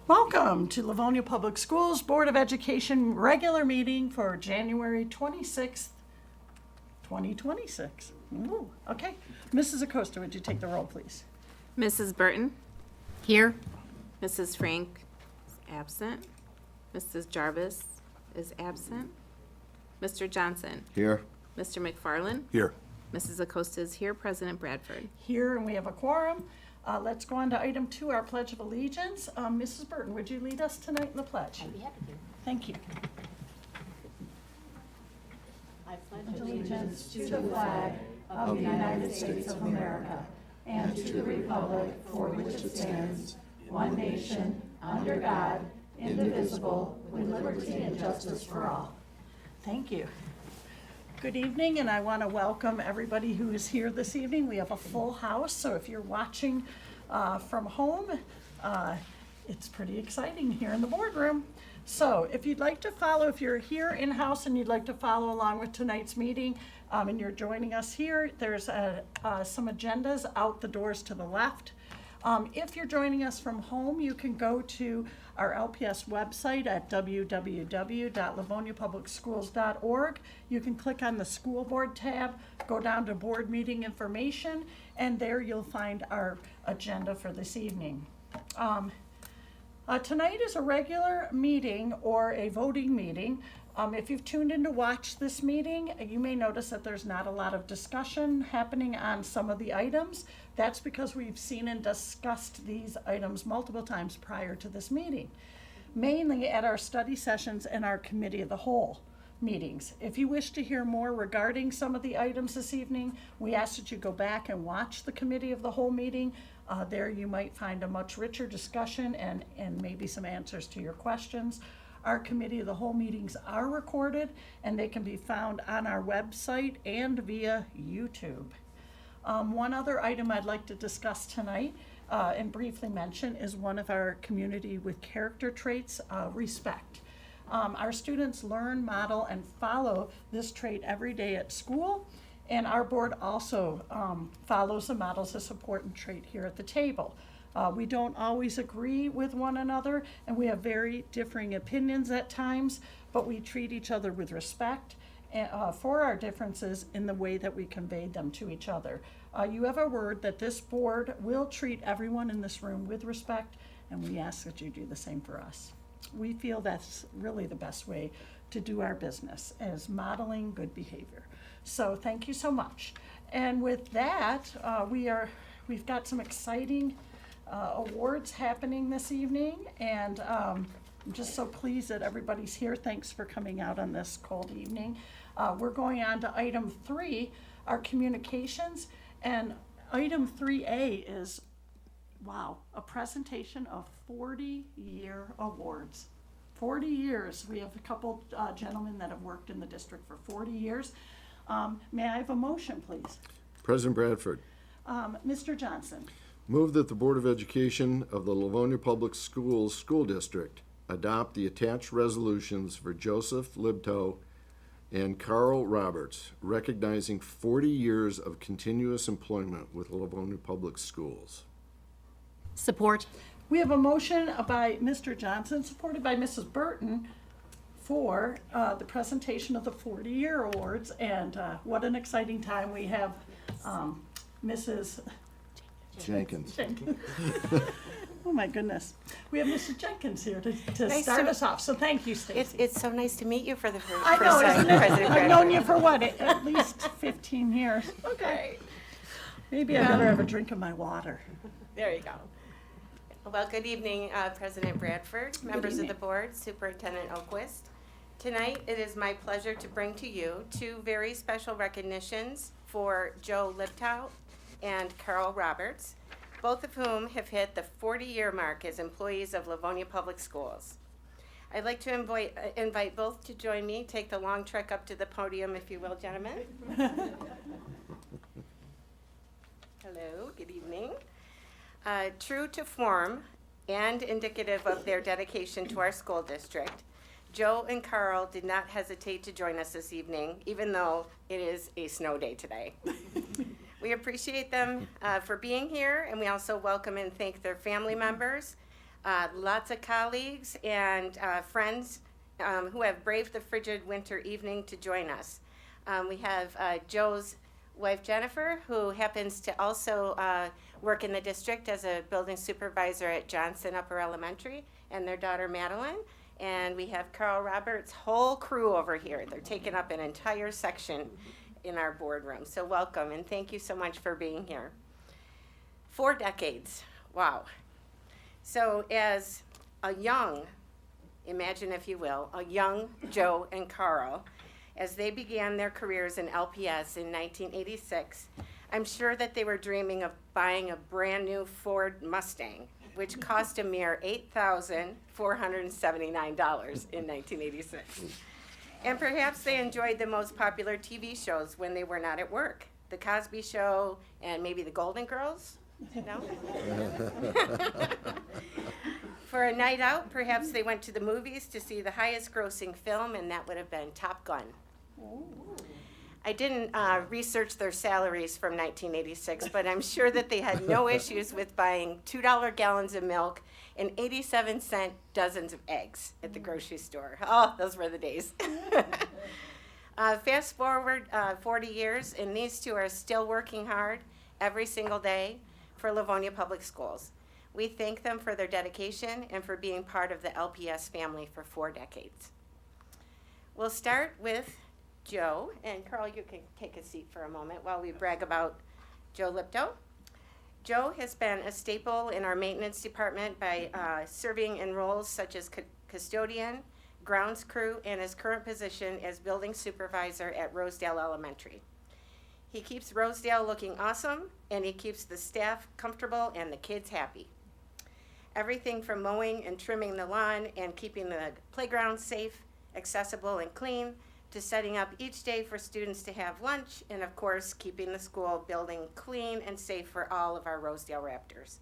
Welcome to Livonia Public Schools Board of Education regular meeting for January 26th, 2026. Ooh, okay. Mrs. Acosta, would you take the roll, please? Mrs. Burton? Here. Mrs. Frank is absent. Mrs. Jarvis is absent. Mr. Johnson? Here. Mr. McFarland? Here. Mrs. Acosta is here. President Bradford? Here, and we have a quorum. Let's go on to item 2, our Pledge of Allegiance. Mrs. Burton, would you lead us tonight in the pledge? I'd be happy to. Thank you. I pledge allegiance to the flag of the United States of America and to the republic for which it stands, one nation, under God, indivisible, with liberty and justice for all. Thank you. Good evening, and I want to welcome everybody who is here this evening. We have a full house, so if you're watching from home, it's pretty exciting here in the boardroom. So if you'd like to follow, if you're here in-house and you'd like to follow along with tonight's meeting, and you're joining us here, there's some agendas out the doors to the left. If you're joining us from home, you can go to our LPS website at www.livoniapublicschools.org. You can click on the school board tab, go down to board meeting information, and there you'll find our agenda for this evening. Tonight is a regular meeting or a voting meeting. If you've tuned in to watch this meeting, you may notice that there's not a lot of discussion happening on some of the items. That's because we've seen and discussed these items multiple times prior to this meeting, mainly at our study sessions and our committee of the whole meetings. If you wish to hear more regarding some of the items this evening, we ask that you go back and watch the committee of the whole meeting. There you might find a much richer discussion and maybe some answers to your questions. Our committee of the whole meetings are recorded, and they can be found on our website and via YouTube. One other item I'd like to discuss tonight and briefly mention is one of our community with character traits, respect. Our students learn, model, and follow this trait every day at school, and our board also follows and models this important trait here at the table. We don't always agree with one another, and we have very differing opinions at times, but we treat each other with respect for our differences in the way that we conveyed them to each other. You have a word that this board will treat everyone in this room with respect, and we ask that you do the same for us. We feel that's really the best way to do our business, as modeling good behavior. So thank you so much. And with that, we've got some exciting awards happening this evening, and I'm just so pleased that everybody's here. Thanks for coming out on this cold evening. We're going on to item 3, our communications, and item 3A is, wow, a presentation of 40-year awards. 40 years. We have a couple gentlemen that have worked in the district for 40 years. May I have a motion, please? President Bradford. Mr. Johnson. Move that the Board of Education of the Livonia Public Schools School District adopt the attached resolutions for Joseph Libtow and Carl Roberts, recognizing 40 years of continuous employment with Livonia Public Schools. Support. We have a motion by Mr. Johnson, supported by Mrs. Burton, for the presentation of the 40-year awards. And what an exciting time. We have Mrs. Jenkins. Oh my goodness. We have Mrs. Jenkins here to Nice start to- us off. So thank you, Stacy. It's so nice to meet you for the first I know, time, isn't it? President I've known Bradford. you for what, at least 15 years. Okay. Maybe I better have a drink of my water. There you go. Well, good evening, President Bradford, members of evening. the board, Superintendent Oquist. Tonight, it is my pleasure to bring to you 2 very special recognitions for Joe Libtow and Carl Roberts, both of whom have hit the 40-year mark as employees of Livonia Public Schools. I'd like to invite both to join me. Take the long trek up to the podium, if you will, gentlemen. Hello, good evening. True to form and indicative of their dedication to our school district, Joe and Carl did not hesitate to join us this evening, even though it is a snow day today. We appreciate them for being here, and we also welcome and thank their family members Lots of colleagues and friends who have braved the frigid winter evening to join us. We have Joe's wife Jennifer, who happens to also work in the district as a building supervisor at Johnson Upper Elementary, and their daughter Madeline. And we have Carl Roberts' whole crew over here. They're taking up an entire section in our boardroom. So welcome, and thank you so much for being here. 4 decades, wow. So as a young, imagine if you will, a young Joe and Carl, as they began their careers in LPS in 1986, I'm sure that they were dreaming of buying a brand new Ford Mustang, which cost a mere $8,479 in 1986. And perhaps they enjoyed the most popular TV shows when they were not at work. The Cosby Show and maybe the Golden Girls? No? For a night out, perhaps they went to the movies to see the highest grossing film, and that would have been Top Gun. I didn't research their salaries from 1986, but I'm sure that they had no issues with buying $2 gallons of milk and 87-cent dozens of eggs at the grocery store. Oh, those were the days. Fast forward 40 years, and these two are still working hard every single day for Livonia Public Schools. We thank them for their dedication and for being part of the LPS family for 4 decades. We'll start with Joe, and Carl, you can take a seat for a moment while we brag about Joe Liptow. Joe has been a staple in our maintenance department by serving in roles such as custodian, grounds crew, and his current position as building supervisor at Rosedale Elementary. He keeps Rosedale looking awesome, and he keeps the staff comfortable and the kids happy. Everything from mowing and trimming the lawn and keeping the playground safe, accessible, and clean, to setting up each day for students to have lunch, and of course, keeping the school building clean and safe for all of our Rosedale Raptors.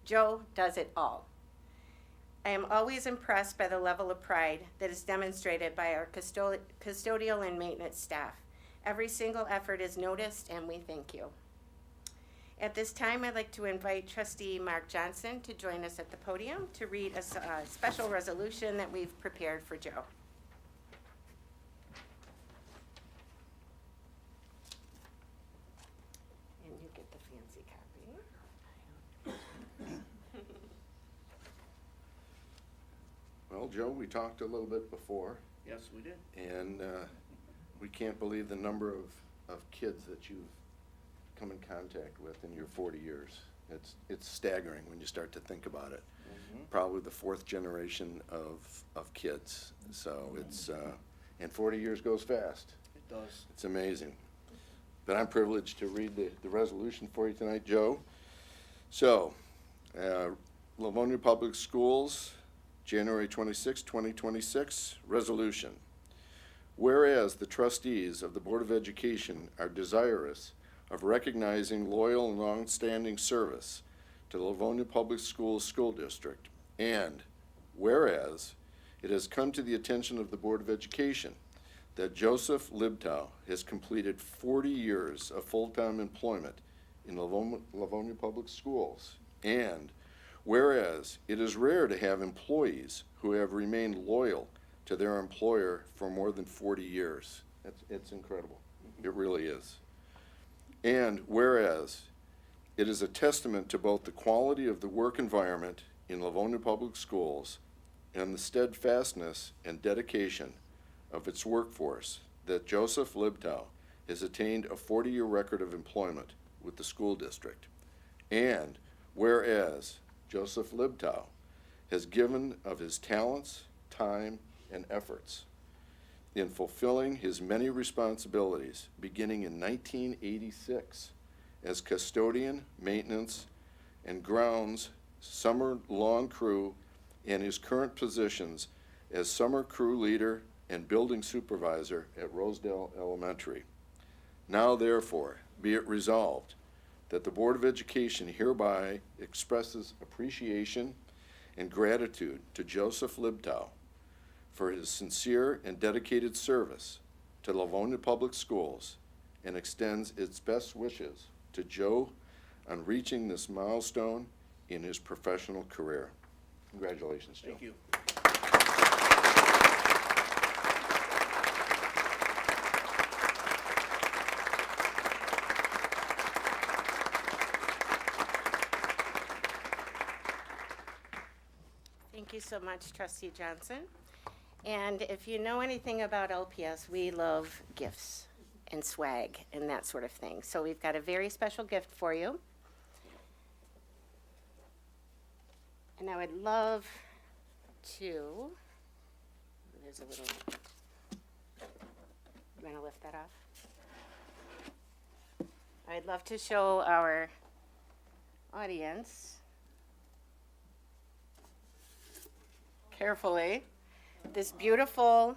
Joe does it all. I am always impressed by the level of pride that is demonstrated by our custodial and maintenance staff. Every single effort is noticed, and we thank you. At this time, I'd like to invite Trustee Mark Johnson to join us at the podium to read a special resolution that we've prepared for Joe. And you get the fancy copy. Well, Joe, we talked a little bit before, Yes, we did. and we can't believe the number of kids that you've come in contact with in your 40 years. It's staggering when you start to think about it. Probably the 4th generation of kids. So it's, and 40 years goes fast. It does. It's amazing. But I'm privileged to read the resolution for you tonight, Joe. So, Livonia Public Schools, January 26, 2026, resolution. Whereas the trustees of the Board of Education are desirous of recognizing loyal and long-standing service to the Livonia Public Schools School District, and whereas it has come to the attention of the Board of Education that Joseph Libtow has completed 40 years of full-time employment in Livonia Public Schools, and whereas it is rare to have employees who have remained loyal to their employer for more than 40 years. It's incredible. It really is. And whereas it is a testament to both the quality of the work environment in Livonia Public Schools and the steadfastness and dedication of its workforce that Joseph Libtow has attained a 40-year record of employment with the school district. And whereas Joseph Libtow has given of his talents, time, and efforts in fulfilling his many responsibilities beginning in 1986 as custodian, maintenance, and grounds, summer lawn crew, and his current positions as summer crew leader and building supervisor at Rosedale Elementary. Now therefore, be it resolved that the Board of Education hereby expresses appreciation and gratitude to Joseph Libtow for his sincere and dedicated service to Livonia Public Schools and extends its best wishes to Joe on reaching this milestone in his professional career. Congratulations, Joe. Thank you. Thank you so much, Trustee Johnson. And if you know anything about LPS, we love gifts and swag and that sort of thing. So we've got a very special gift for you. And I would love to, there's a little, you want to lift that off? I'd love to show our audience carefully this beautiful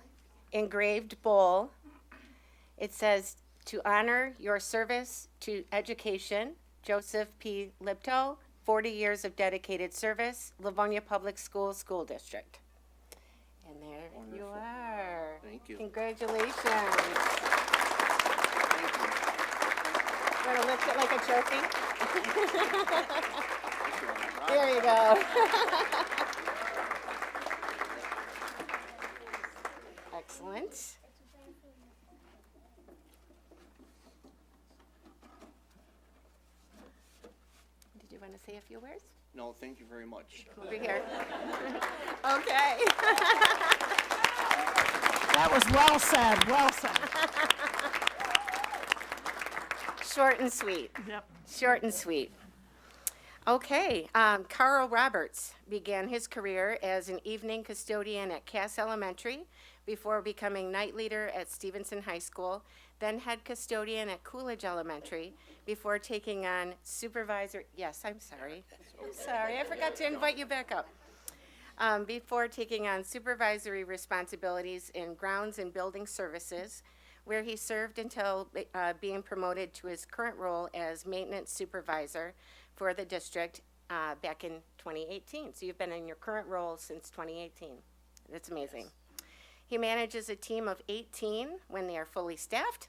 engraved bowl. It says, "To honor your service to education, Joseph P. Liptow, 40 years of dedicated service, Livonia Public Schools School District." And there you are. Thank you. Congratulations. Want to lift it like a trophy? There you go. Excellent. Did you want to say a few words? No, thank you very much. Over here. Okay. That was well said, well said. Short and sweet. Yep. Short and sweet. Okay, Carl Roberts began his career as an evening custodian at Cass Elementary before becoming night leader at Stevenson High School, then head custodian at Coolidge Elementary before taking on supervisor, yes, I'm sorry, I forgot to invite you back up. Before taking on supervisory responsibilities in grounds and building services, where he served until being promoted to his current role as maintenance supervisor for the district back in 2018. So you've been in your current role since 2018. That's amazing. He manages a team of 18 when they are fully staffed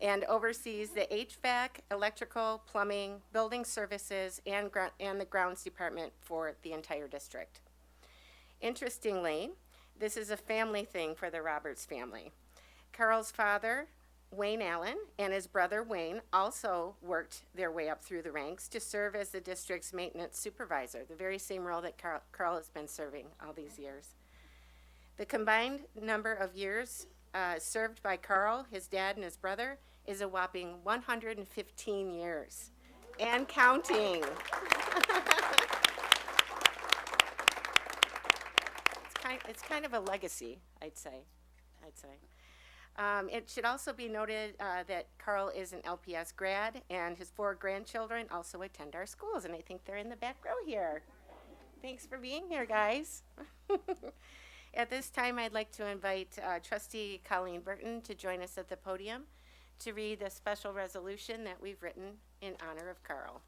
and oversees the HVAC, electrical, plumbing, building services, and the grounds department for the entire district. Interestingly, this is a family thing for the Roberts family. Carl's father, Wayne Allen, and his brother Wayne also worked their way up through the ranks to serve as the district's maintenance supervisor, the very same role that Carl has been serving all these years. The combined number of years served by Carl, his dad, and his brother is a whopping 115 years and counting. It's kind of a legacy, I'd say. It should also be noted that Carl is an LPS grad, and his 4 grandchildren also attend our schools, and I think they're in the back row here. Thanks for being here, guys. At this time, I'd like to invite Trustee Colleen Burton to join us at the podium to read the special resolution that we've written in honor of Carl.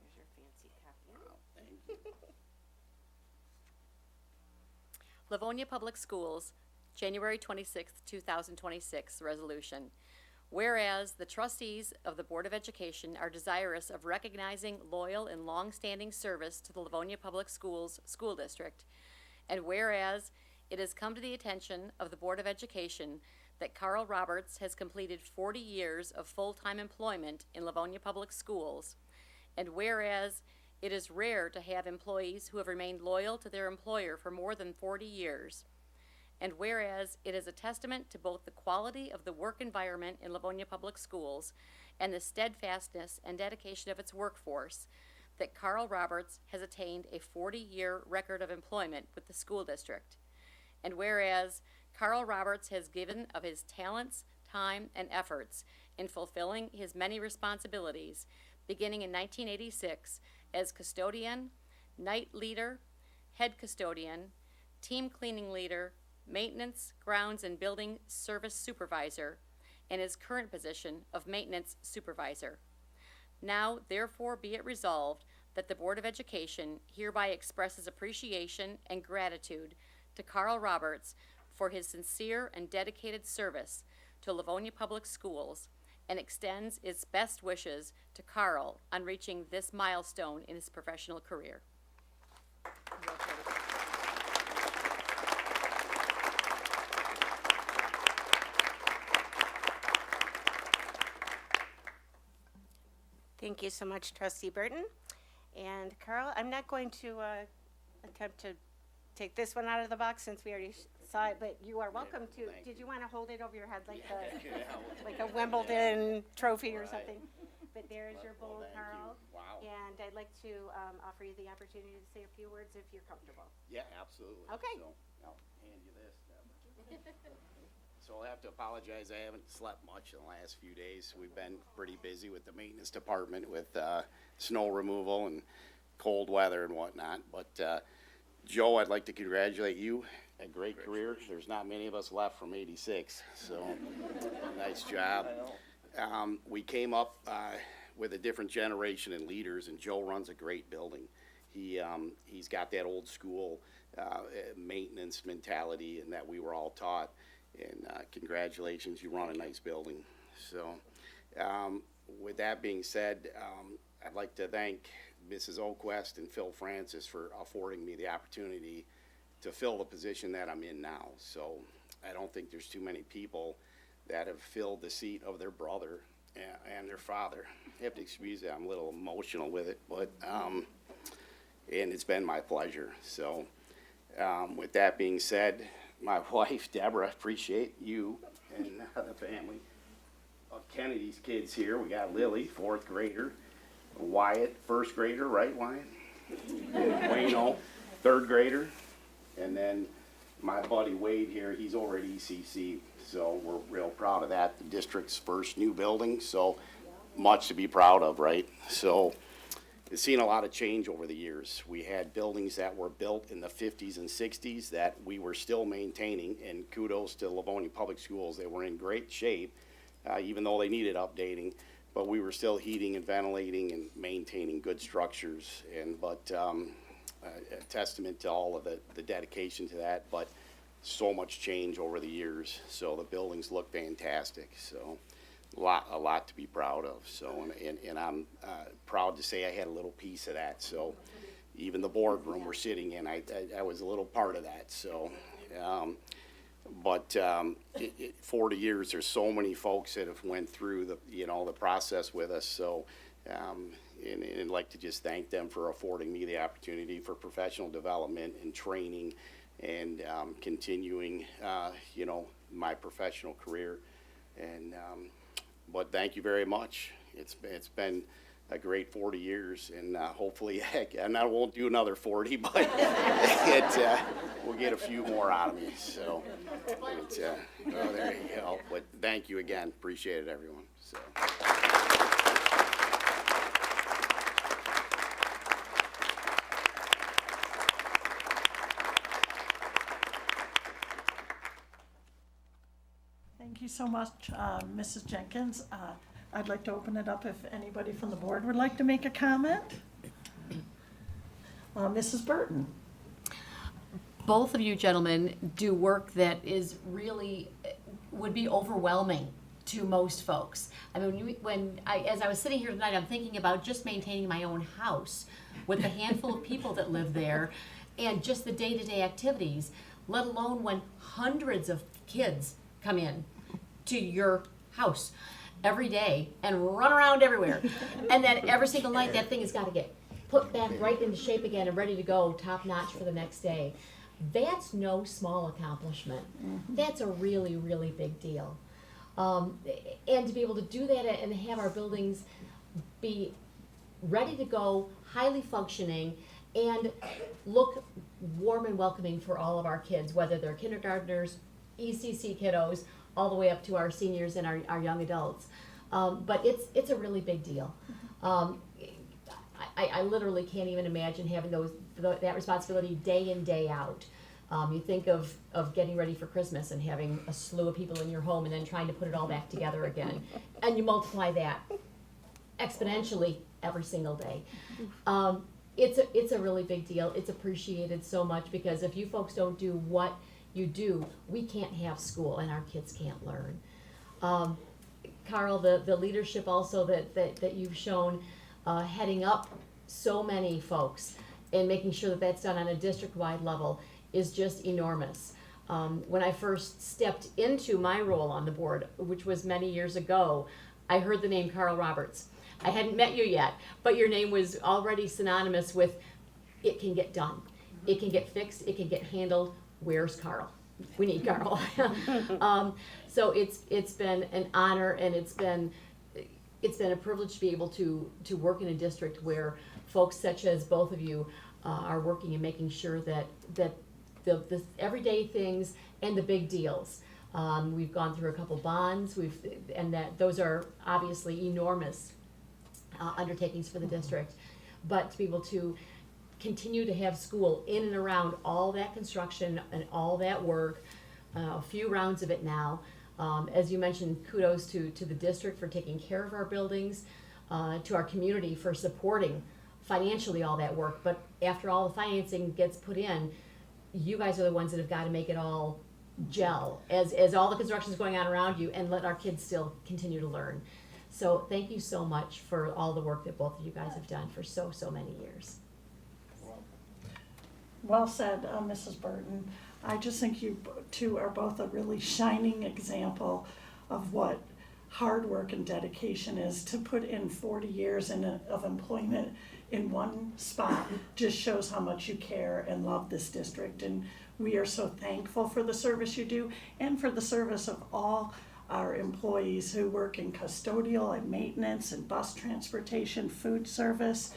Here's your fancy copy. Livonia Public Schools, January 26, 2026 resolution. Whereas the trustees of the Board of Education are desirous of recognizing loyal and long-standing service to the Livonia Public Schools School District, and whereas it has come to the attention of the Board of Education that Carl Roberts has completed 40 years of full-time employment in Livonia Public Schools, and whereas it is rare to have employees who have remained loyal to their employer for more than 40 years, and whereas it is a testament to both the quality of the work environment in Livonia Public Schools and the steadfastness and dedication of its workforce that Carl Roberts has attained a 40-year record of employment with the school district, and whereas Carl Roberts has given of his talents, time, and efforts in fulfilling his many responsibilities, beginning in 1986 as custodian, night leader, head custodian, team cleaning leader, maintenance, grounds, and building service supervisor, and his current position of maintenance supervisor. Now, therefore, be it resolved that the Board of Education hereby expresses appreciation and gratitude to Carl Roberts for his sincere and dedicated service to Livonia Public Schools, and extends its best wishes to Carl on reaching this milestone in his professional career. Thank you so much, Trustee Burton. And Carl, I'm not going to attempt to take this one out of the box since we already saw it, but you are welcome to. Did you want to hold it over your head like a Wimbledon trophy or something? But there is your bowl, Carl. Wow. And I'd like to offer you the opportunity to say a few words if you're comfortable. Yeah, absolutely. Okay. So, I'll hand you this, Deborah. So I'll have to apologize, I haven't slept much in the last few days. We've been pretty busy with the maintenance department with snow removal and cold weather and whatnot. But Joe, I'd like to congratulate you. A great career. There's not many of us left from '86, so nice job. We came up with a different generation and leaders, and Joe runs a great building. He's got that old school maintenance mentality, and that we were all taught. And congratulations, you run a nice building. So with that being said, I'd like to thank Mrs. Oquest and Phil Francis for affording me the opportunity to fill the position that I'm in now. So I don't think there's too many people that have filled the seat of their brother and their father. You have to excuse me, I'm a little emotional with it, but and it's been my pleasure. So with that being said, my wife, Deborah, appreciate you and the family. Kennedy's kids here. We got Lily, 4th grader. Wyatt, 1st grader, right, Wyatt? Wayno, 3rd grader. And then my buddy Wade here, he's over at ECC. So we're real proud of that. The district's first new building, so much to be proud of, right? So it's seen a lot of change over the years. We had buildings that were built in the 50s and 60s that we were still maintaining, and kudos to Livonia Public Schools. They were in great shape, even though they needed updating, but we were still heating and ventilating and maintaining good structures. But a testament to all of the dedication to that, but so much change over the years. So the buildings look fantastic. So a lot to be proud of. So, and I'm proud to say I had a little piece of that. So even the boardroom we're sitting in, I was a little part of that. So, but 40 years, there's so many folks that have went through the process with us. So, and I'd like to just thank them for affording me the opportunity for professional development and training and continuing, my professional career. And but thank you very much. It's been a great 40 years, and hopefully, and I won't do another 40, but we'll get a few more out of me. So, there you go. But thank you again. Appreciate it, everyone. So. Thank you so much, Mrs. Jenkins. I'd like to open it up if anybody from the board would like to make a comment. Mrs. Burton. Both of you gentlemen do work that is really, would be overwhelming to most folks. I mean, as I was sitting here tonight, I'm thinking about just maintaining my own house with the handful of people that live there and just the day-to-day activities, let alone when hundreds of kids come in to your house every day and run around everywhere. And then every single night, that thing has got to get put back right into shape again and ready to go top notch for the next day. That's no small accomplishment. That's a really, really big deal. And to be able to do that and have our buildings be ready to go, highly functioning, and look warm and welcoming for all of our kids, whether they're kindergartners, ECC kiddos, all the way up to our seniors and our young adults. But it's a really big deal. I literally can't even imagine having that responsibility day in, day out. You think of getting ready for Christmas and having a slew of people in your home and then trying to put it all back together again. And you multiply that exponentially every single day. It's a really big deal. It's appreciated so much because if you folks don't do what you do, we can't have school and our kids can't learn. Carl, the leadership also that you've shown, heading up so many folks and making sure that that's done on a district-wide level is just enormous. When I first stepped into my role on the board, which was many years ago, I heard the name Carl Roberts. I hadn't met you yet, but your name was already synonymous with it can get done. It can get fixed, it can get handled. Where's Carl? We need Carl. So it's been an honor, and it's been a privilege to be able to work in a district where folks such as both of you are working and making sure that the everyday things and the big deals. We've gone through a couple bonds, and those are obviously enormous undertakings for the district. But to be able to continue to have school in and around all that construction and all that work, a few rounds of it now. As you mentioned, kudos to the district for taking care of our buildings, to our community for supporting financially all that work. But after all the financing gets put in, you guys are the ones that have got to make it all gel as all the construction is going on around you, and let our kids still continue to learn. So thank you so much for all the work that both of you guys have done for so many years. Well said, Mrs. Burton. I just think you two are both a really shining example of what hard work and dedication is. To put in 40 years of employment in one spot just shows how much you care and love this district. And we are so thankful for the service you do and for the service of all our employees who work in custodial and maintenance and bus transportation, food service.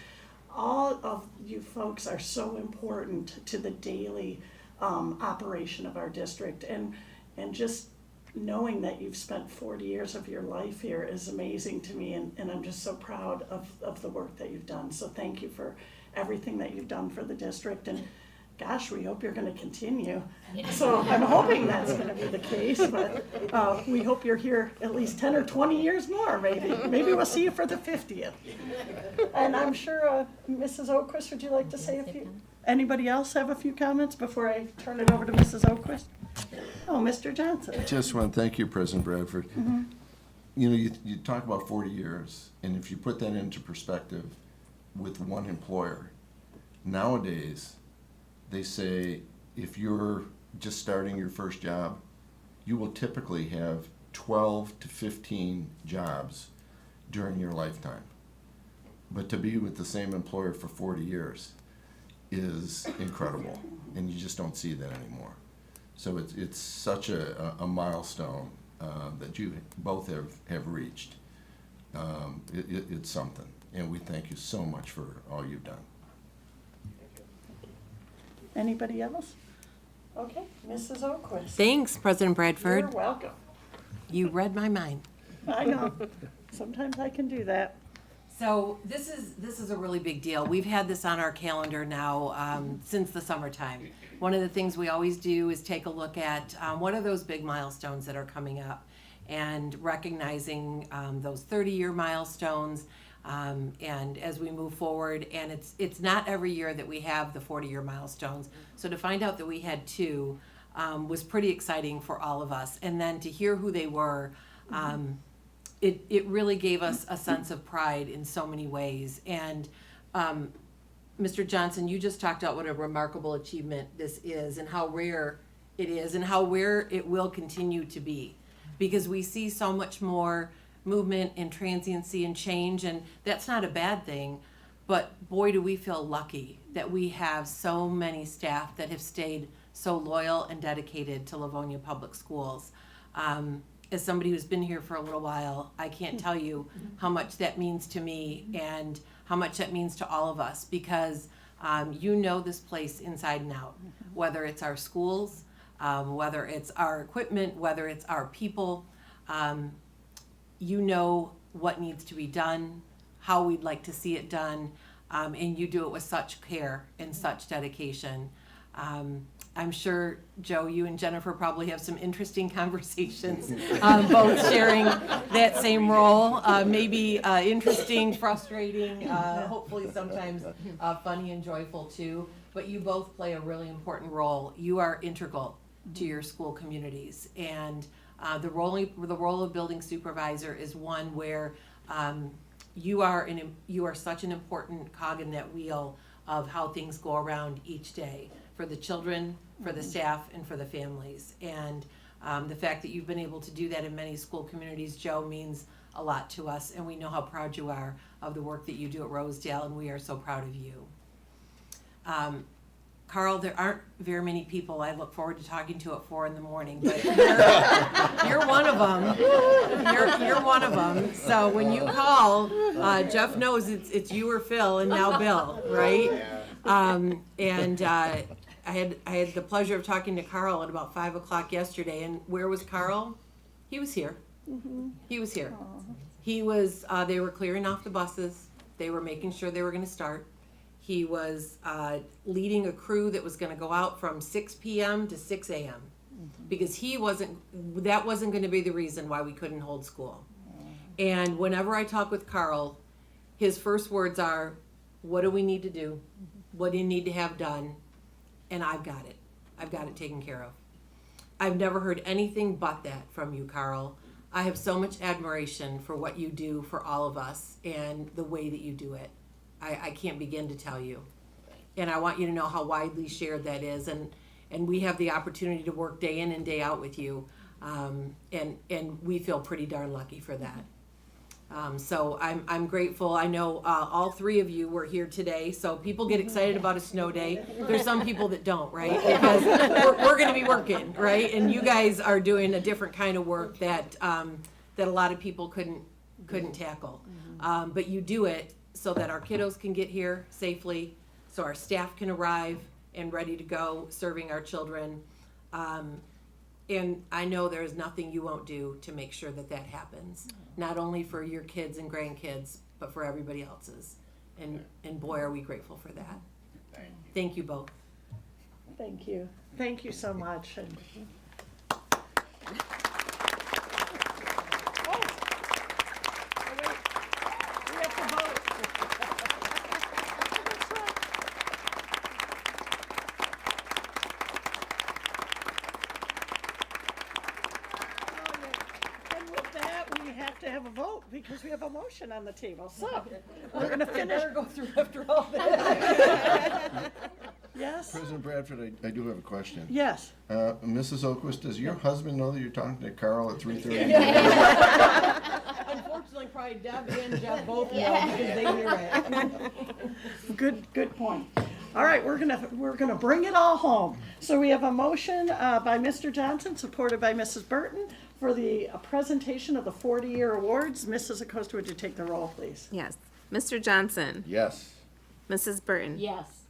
All of you folks are so important to the daily operation of our district, and just knowing that you've spent 40 years of your life here is amazing to me, and I'm just so proud of the work that you've done. So thank you for everything that you've done for the district, and gosh, we hope you're going to continue. So I'm hoping that's going to be the case, but we hope you're here at least 10 or 20 years more, maybe. Maybe we'll see you for the 50th. And I'm sure, Mrs. Oquist, would you like to say a few? Anybody else have a few comments before I turn it over to Mrs. Oquist? Oh, Mr. Johnson. Just want to thank you, President Bradford. Mm-hmm. You know, you talk about 40 years, and if you put that into perspective with one employer, nowadays, they say if you're just starting your first job, you will typically have 12 to 15 jobs during your lifetime. But to be with the same employer for 40 years is incredible, and you just don't see that anymore. So it's such a milestone that you both have reached. It's something, and we thank you so much for all you've done. Anybody else? Okay, Mrs. Oquist. Thanks, President Bradford. You're welcome. You read my mind. I know. Sometimes I can do that. So this is a really big deal. We've had this on our calendar now since the summertime. One of the things we always do is take a look at what are those big milestones that are coming up, and recognizing those 30-year milestones. And as we move forward, and it's not every year that we have the 40-year milestones. So to find out that we had two was pretty exciting for all of us. And then to hear who they were, it really gave us a sense of pride in so many ways. And Mr. Johnson, you just talked about what a remarkable achievement this is, and how rare it is, and how rare it will continue to be, because we see so much more movement and transiency and change, and that's not a bad thing, but boy, do we feel lucky that we have so many staff that have stayed so loyal and dedicated to Livonia Public Schools. As somebody who's been here for a little while, I can't tell you how much that means to me and how much that means to all of us, because you know this place inside and out, whether it's our schools, whether it's our equipment, whether it's our people. You know what needs to be done, how we'd like to see it done, and you do it with such care and such dedication. I'm sure, Joe, you and Jennifer probably have some interesting conversations, both sharing that same role, maybe interesting, frustrating, hopefully sometimes funny and joyful too. But you both play a really important role. You are integral to your school communities. And the role of building supervisor is one where you are such an important cog in that wheel of how things go around each day for the children, for the staff, and for the families. And the fact that you've been able to do that in many school communities, Joe, means a lot to us, and we know how proud you are of the work that you do at Rosedale, and we are so proud of you. Carl, there aren't very many people I look forward to talking to at 4 a.m, but you're one of them. You're one of them. So when you call, Jeff knows it's you or Phil, and now Bill, right? I had the pleasure of talking to Carl at about 5 o'clock yesterday, and where was Carl? He was here. He was here. He was. They were clearing off the buses. They were making sure they were going to start. He was leading a crew that was going to go out from 6 p.m. to 6 a.m. because that wasn't going to be the reason why we couldn't hold school. And whenever I talk with Carl, his first words are, what do we need to do? What do you need to have done? And I've got it. I've got it taken care of. I've never heard anything but that from you, Carl. I have so much admiration for what you do for all of us and the way that you do it. I can't begin to tell you. And I want you to know how widely shared that is. And we have the opportunity to work day in and day out with you. And we feel pretty darn lucky for that. So I'm grateful. I know all three of you were here today, so people get excited about a snow day. There's some people that don't, right? Because we're going to be working, right? And you guys are doing a different kind of work that a lot of people couldn't tackle. But you do it so that our kiddos can get here safely, so our staff can arrive and ready to go serving our children. And I know there is nothing you won't do to make sure that happens, not only for your kids and grandkids, but for everybody else's. And boy, are we grateful for that. Thank you both. Thank you. Thank you so much. And we have to vote. And with that, we have to have a vote because we have a motion on the table. So we're going to finish. Go through after all that. Yes? President Bradford, I do have a question. Yes. Mrs. Oquist, does your husband know that you're talking to Carl at 3:30? Unfortunately, probably Deb and Jeff both know because they hear it. Good point. All right, we're gonna bring it all home. So we have a motion by Mr. Johnson, supported by Mrs. Burton, for the presentation of the 40-year awards. Mrs. Acosta, would you take the roll, please? Yes. Mr. Johnson, Yes. Mrs. Burton, Yes.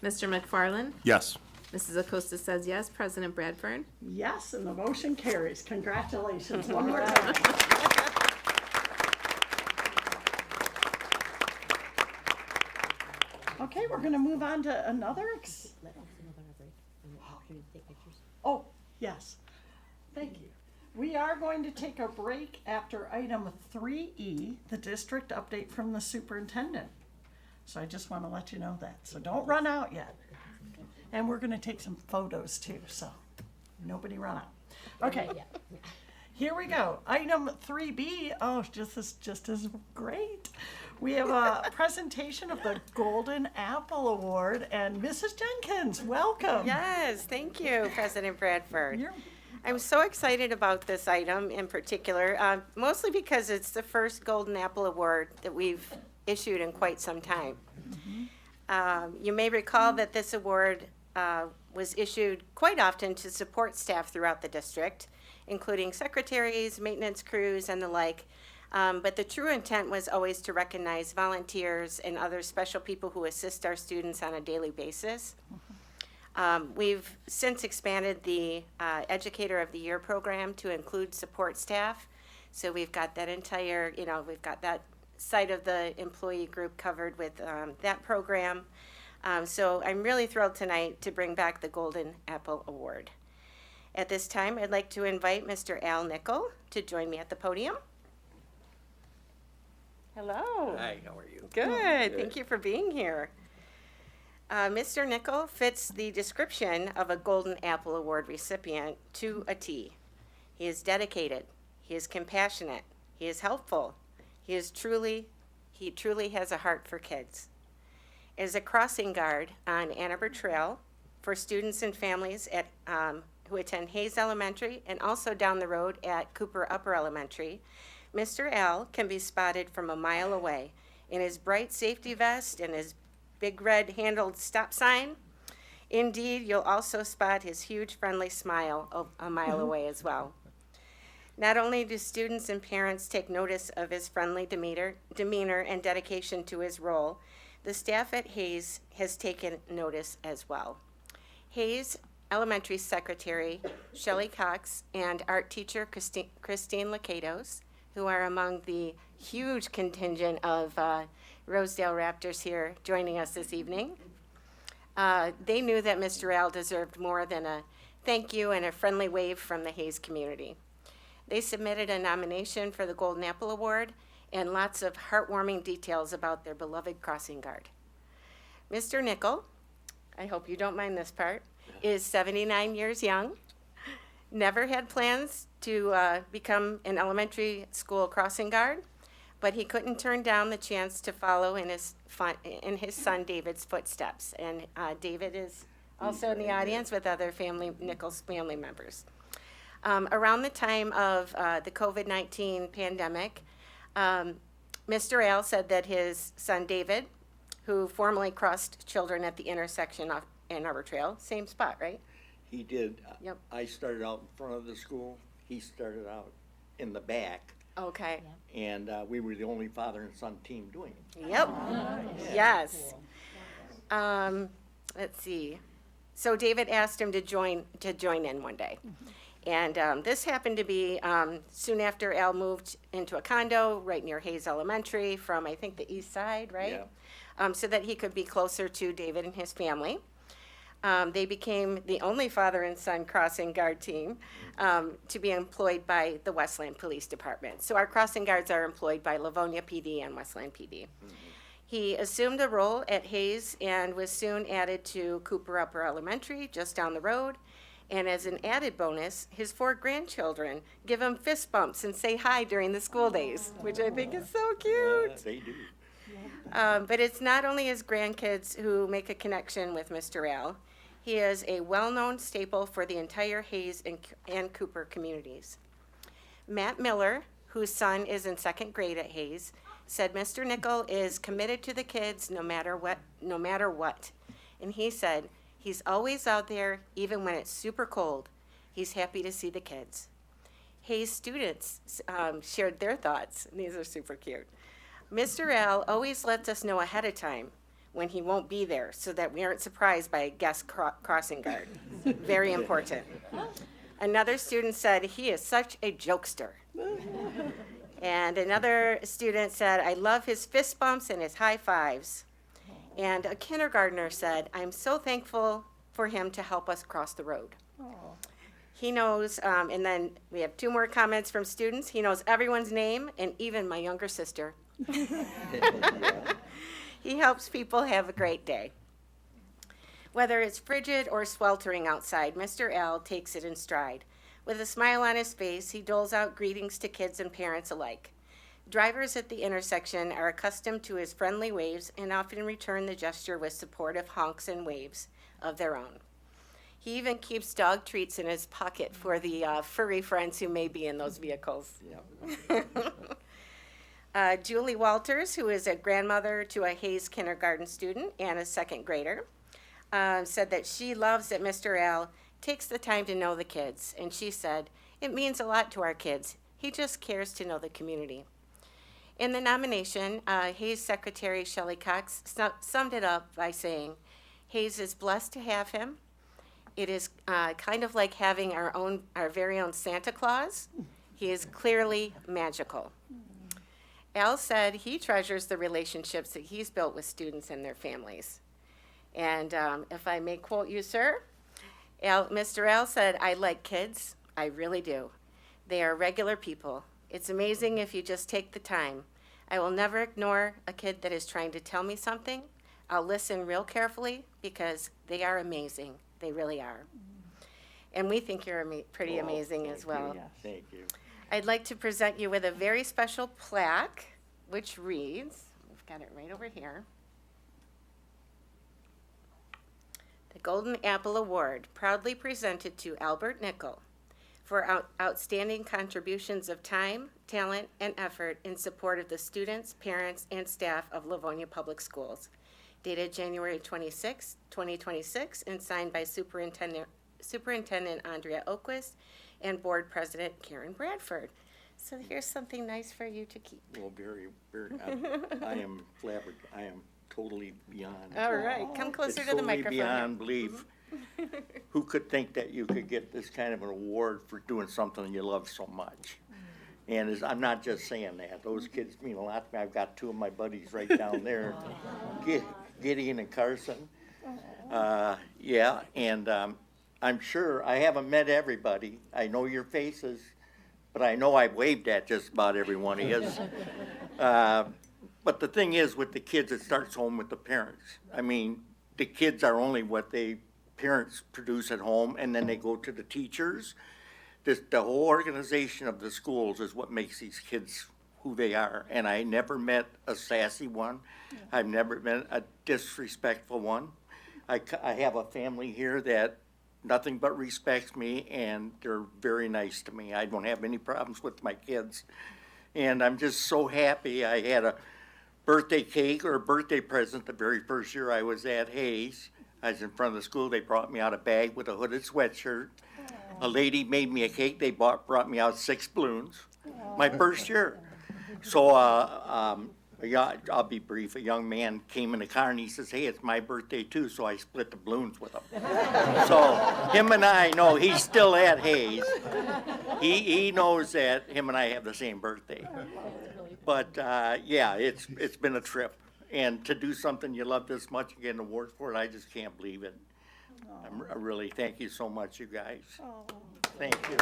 Mr. McFarland, Yes. Mrs. Acosta says yes. President Bradford. Yes, and the motion carries. Congratulations one more time. Okay, we're gonna move on to another. Oh, yes. Thank you. We are going to take a break after item 3E, the district update from the superintendent. So I just want to let you know that. So don't run out yet. And we're going to take some photos too, so nobody run out. Okay, here we go. Item 3B, oh, just as great. We have a presentation of the Golden Apple Award, and Mrs. Jenkins, welcome. Yes, thank you, President Bradford. You're- I'm so excited about this item in particular, mostly because it's the first Golden Apple Award that we've issued in quite some time. You may recall that this award was issued quite often to support staff throughout the district, including secretaries, maintenance crews, and the like. But the true intent was always to recognize volunteers and other special people who assist our students on a daily basis. We've since expanded the Educator of the Year program to include support staff. So we've got that entire, we've got that side of the employee group covered with that program. So I'm really thrilled tonight to bring back the Golden Apple Award. At this time, I'd like to invite Mr. Al Nickel to join me at the podium. Hello. Hi, how are you? Good. Thank you for being here. Mr. Nickel fits the description of a Golden Apple Award recipient to a T. He is dedicated, he is compassionate, he is helpful, he truly has a heart for kids. As a crossing guard on Ann Arbor Trail for students and families who attend Hayes Elementary and also down the road at Cooper Upper Elementary, Mr. Al can be spotted from a mile away in his bright safety vest and his big red handled stop sign. Indeed, you'll also spot his huge friendly smile a mile away as well. Not only do students and parents take notice of his friendly demeanor and dedication to his role, the staff at Hayes has taken notice as well. Hayes Elementary Secretary Shelley Cox and art teacher Christine Lakatos, who are among the huge contingent of Rosedale Raptors here joining us this evening. They knew that Mr. Al deserved more than a thank you and a friendly wave from the Hayes community. They submitted a nomination for the Golden Apple Award and lots of heartwarming details about their beloved crossing guard. Mr. Nickel, I hope you don't mind this part, is 79 years young, never had plans to become an elementary school crossing guard, but he couldn't turn down the chance to follow in his son David's footsteps. And David is also in the audience with other Nichols family members. Around the time of the COVID-19 pandemic, Mr. Al said that his son David, who formerly crossed children at the intersection of Ann Arbor Trail, same spot, right? He did. Yep. I started out in front of the school. He started out in the back. Okay. And we were the only father and son team doing it. Yep. Yes. Let's see. So David asked him to join in one day. And this happened to be soon after Al moved into a condo right near Hayes Elementary from, I think, the east side, right? Yeah. So that he could be closer to David and his family. They became the only father and son crossing guard team to be employed by the Westland Police Department. So our crossing guards are employed by Livonia PD and Westland PD. Mm-hmm. He assumed a role at Hayes and was soon added to Cooper Upper Elementary, just down the road. And as an added bonus, his 4 grandchildren give him fist bumps and say hi during the school days, which I think is so cute. They do. But it's not only his grandkids who make a connection with Mr. Al. He is a well-known staple for the entire Hayes and Cooper communities. Matt Miller, whose son is in 2nd grade at Hayes, said Mr. Nickel is committed to the kids no matter what. And he said, he's always out there, even when it's super cold. He's happy to see the kids. Hayes students shared their thoughts. These are super cute. Mr. Al always lets us know ahead of time when he won't be there so that we aren't surprised by a guest crossing guard. Very important. Another student said, he is such a jokester. And another student said, I love his fist bumps and his high fives. And a kindergartner said, I'm so thankful for him to help us cross the road. He knows, and then we have 2 more comments from students. He knows everyone's name and even my younger sister. He helps people have a great day. Whether it's frigid or sweltering outside, Mr. Al takes it in stride. With a smile on his face, he doles out greetings to kids and parents alike. Drivers at the intersection are accustomed to his friendly waves and often return the gesture with supportive honks and waves of their own. He even keeps dog treats in his pocket for the furry friends who may be in those vehicles. Yep. Julie Walters, who is a grandmother to a Hayes kindergarten student and a 2nd grader, said that she loves that Mr. Al takes the time to know the kids. And she said, it means a lot to our kids. He just cares to know the community. In the nomination, Hayes Secretary Shelley Cox summed it up by saying, Hayes is blessed to have him. It is kind of like having our very own Santa Claus. He is clearly magical. Al said he treasures the relationships that he's built with students and their families. And if I may quote you, sir, Mr. Al said, I like kids. I really do. They are regular people. It's amazing if you just take the time. I will never ignore a kid that is trying to tell me something. I'll listen real carefully because they are amazing. They really are. And we think you're pretty amazing as well. Thank you. I'd like to present you with a very special plaque, which reads, we've got it right over here. The Golden Apple Award, proudly presented to Albert Nickel for outstanding contributions of time, talent, and effort in support of the students, parents, and staff of Livonia Public Schools. Dated January 26, 2026, and signed by Superintendent Andrea Oquist and Board President Karen Bradford. So here's something nice for you to keep. Well, very, I am flabbergasted. I am totally beyond. All right, come closer to the microphone. It's totally beyond belief. Who could think that you could get this kind of an award for doing something you love so much? And I'm not just saying that. Those kids mean a lot to me. I've got two of my buddies right down there, Gideon and Carson. Yeah, and I'm sure I haven't met everybody. I know your faces, but I know I've waved at just about every one of you. But the thing is, with the kids, it starts home with the parents. I mean, the kids are only what parents produce at home, and then they go to the teachers. The whole organization of the schools is what makes these kids who they are. And I never met a sassy one. I've never met a disrespectful one. I have a family here that nothing but respects me, and they're very nice to me. I don't have any problems with my kids. And I'm just so happy. I had a birthday cake or a birthday present the very first year I was at Hayes. I was in front of the school. They brought me out a bag with a hooded sweatshirt. A lady made me a cake. They brought me out 6 balloons. My first year. So I'll be brief. A young man came in the car and he says, "Hey, it's my birthday too." So I split the balloons with him. So him and I know he's still at Hayes. He knows that him and I have the same birthday. But yeah, it's been a trip. And to do something you love this much and get an award for it, I just can't believe it. I really thank you so much, you guys. Thank you.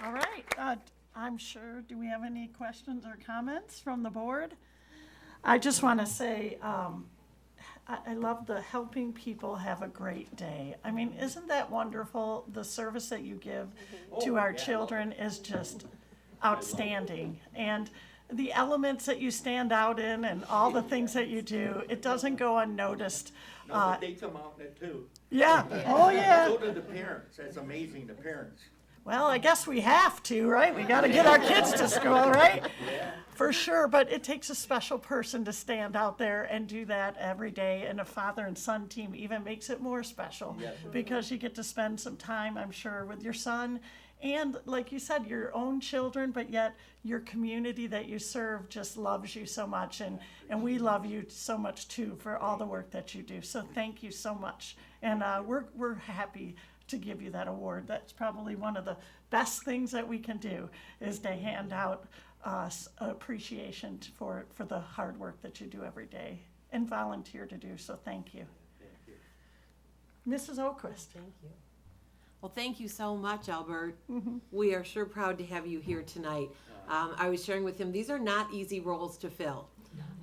All right, I'm sure, do we have any questions or comments from the board? I just want to say, I love the helping people have a great day. I mean, isn't that wonderful? The service that you give to our children is just outstanding. And the elements that you stand out in and all the things that you do, it doesn't go unnoticed. No, but they come out in it too. Yeah, oh yeah. So do the parents. That's amazing, the parents. Well, I guess we have to, right? We got to get our kids to school, right? For sure, but it takes a special person to stand out there and do that every day, and a father and son team even makes it more special because you get to spend some time, I'm sure, with your son and, like you said, your own children, but yet your community that you serve just loves you so much, and we love you so much too for all the work that you do. So thank you so much, and we're happy to give you that award. That's probably one of the best things that we can do, is to hand out appreciation for the hard work that you do every day and volunteer to do. So thank you. Mrs. Oquist. Thank you. Well, thank you so much, Albert. We are sure proud to have you here tonight. I was sharing with him, these are not easy roles to fill,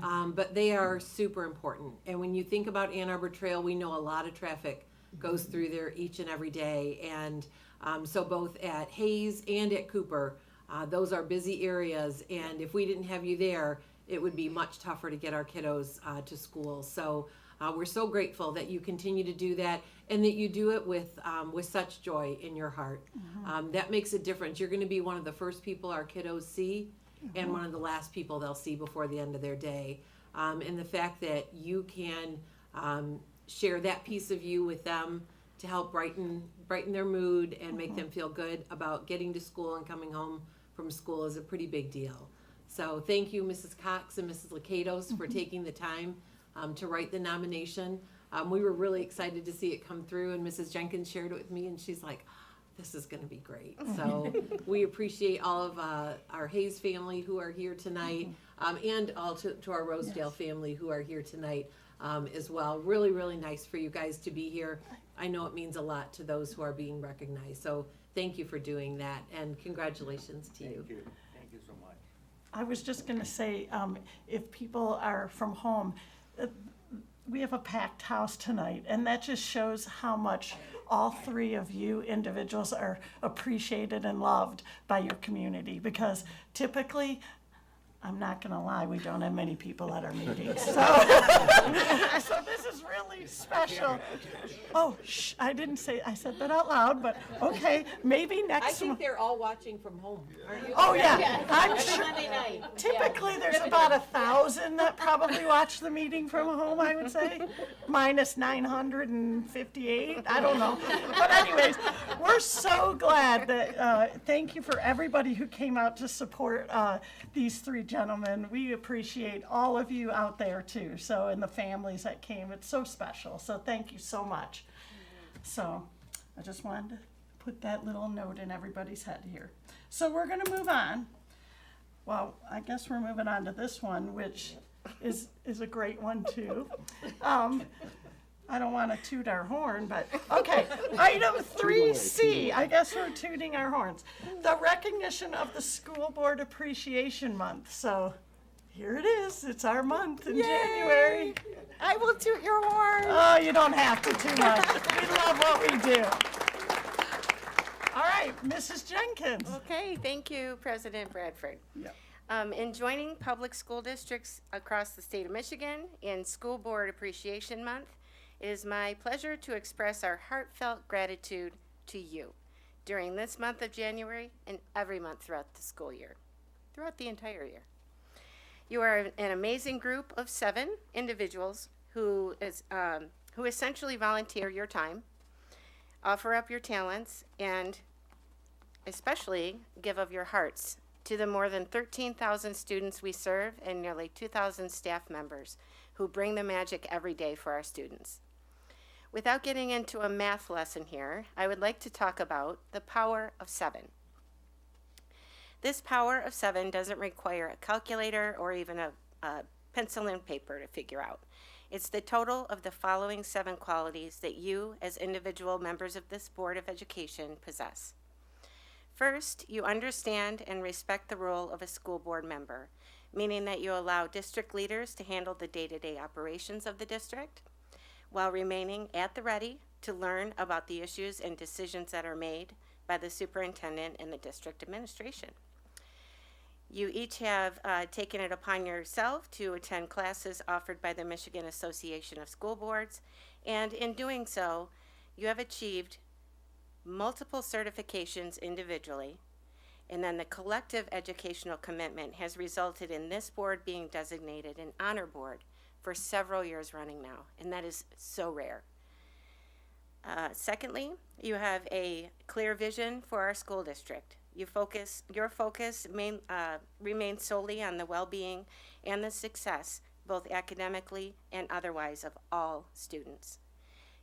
but they are super important. And when you think about Ann Arbor Trail, we know a lot of traffic goes through there each and every day. And so both at Hayes and at Cooper, those are busy areas. And if we didn't have you there, it would be much tougher to get our kiddos to school. So we're so grateful that you continue to do that, and that you do it with such joy in your heart. That makes a difference. You're going to be one of the first people our kiddos see, and one of the last people they'll see before the end of their day. And the fact that you can share that piece of you with them to help brighten their mood and make them feel good about getting to school and coming home from school is a pretty big deal. So thank you, Mrs. Cox and Mrs. Lakatos, for taking the time to write the nomination. We were really excited to see it come through, and Mrs. Jenkins shared it with me, and she's like, this is going to be great. So we appreciate all of our Hayes family who are here tonight, and all to our Rosedale family who are here tonight as well. Really, really nice for you guys to be here. I know it means a lot to those who are being recognized. So thank you for doing that, and congratulations to you. Thank you so much. I was just gonna say, if people are from home, we have a packed house tonight, and that just shows how much all three of you individuals are appreciated and loved by your community, because typically, I'm not gonna lie, we don't have many people at our meetings, so. So this is really special. Oh, shh, I didn't say, I said that out loud, but okay, maybe next month. they're all watching from home, aren't you? Oh, yeah, I'm sure. Monday night. Typically, there's about 1,000 that probably watch the meeting from home, I would say, minus 958, I don't know. But anyways, we're so glad that, thank you for everybody who came out to support these three gentlemen. We appreciate all of you out there too, so, and the families that came, it's so special, so thank you so much. So, I just wanted to put that little note in everybody's head here. So we're gonna move on. Well, I guess we're moving on to this one, which is a great one too. I don't wanna toot our horn, but, okay. Item 3C, I guess we're tooting our horns. The recognition of the School Board Appreciation Month, so here it is, it's our month in January. I will toot your horn. Oh, you don't have to too much. We love what we do. All right, Mrs. Jenkins. Okay, thank you, President Bradford. Yep. In joining public school districts across the state of Michigan in School Board Appreciation Month, it is my pleasure to express our heartfelt gratitude to you during this month of January and every month throughout the school year, throughout the entire year. You are an amazing group of 7 individuals who essentially volunteer your time, offer up your talents, and especially give of your hearts to the more than 13,000 students we serve and nearly 2,000 staff members who bring the magic every day for our students. Without getting into a math lesson here, I would like to talk about the power of 7. This power of 7 doesn't require a calculator or even a pencil and paper to figure out. It's the total of the following 7 qualities that you, as individual members of this Board of Education, possess. First, you understand and respect the role of a school board member, meaning that you allow district leaders to handle the day-to-day operations of the district, while remaining at the ready to learn about the issues and decisions that are made by the superintendent and the district administration. You each have taken it upon yourself to attend classes offered by the Michigan Association of School Boards, and in doing so, you have achieved multiple certifications individually, and then the collective educational commitment has resulted in this board being designated an honor board for several years running now, and that is so rare. Secondly, you have a clear vision for our school district. Your focus remains solely on the well-being and the success, both academically and otherwise, of all students.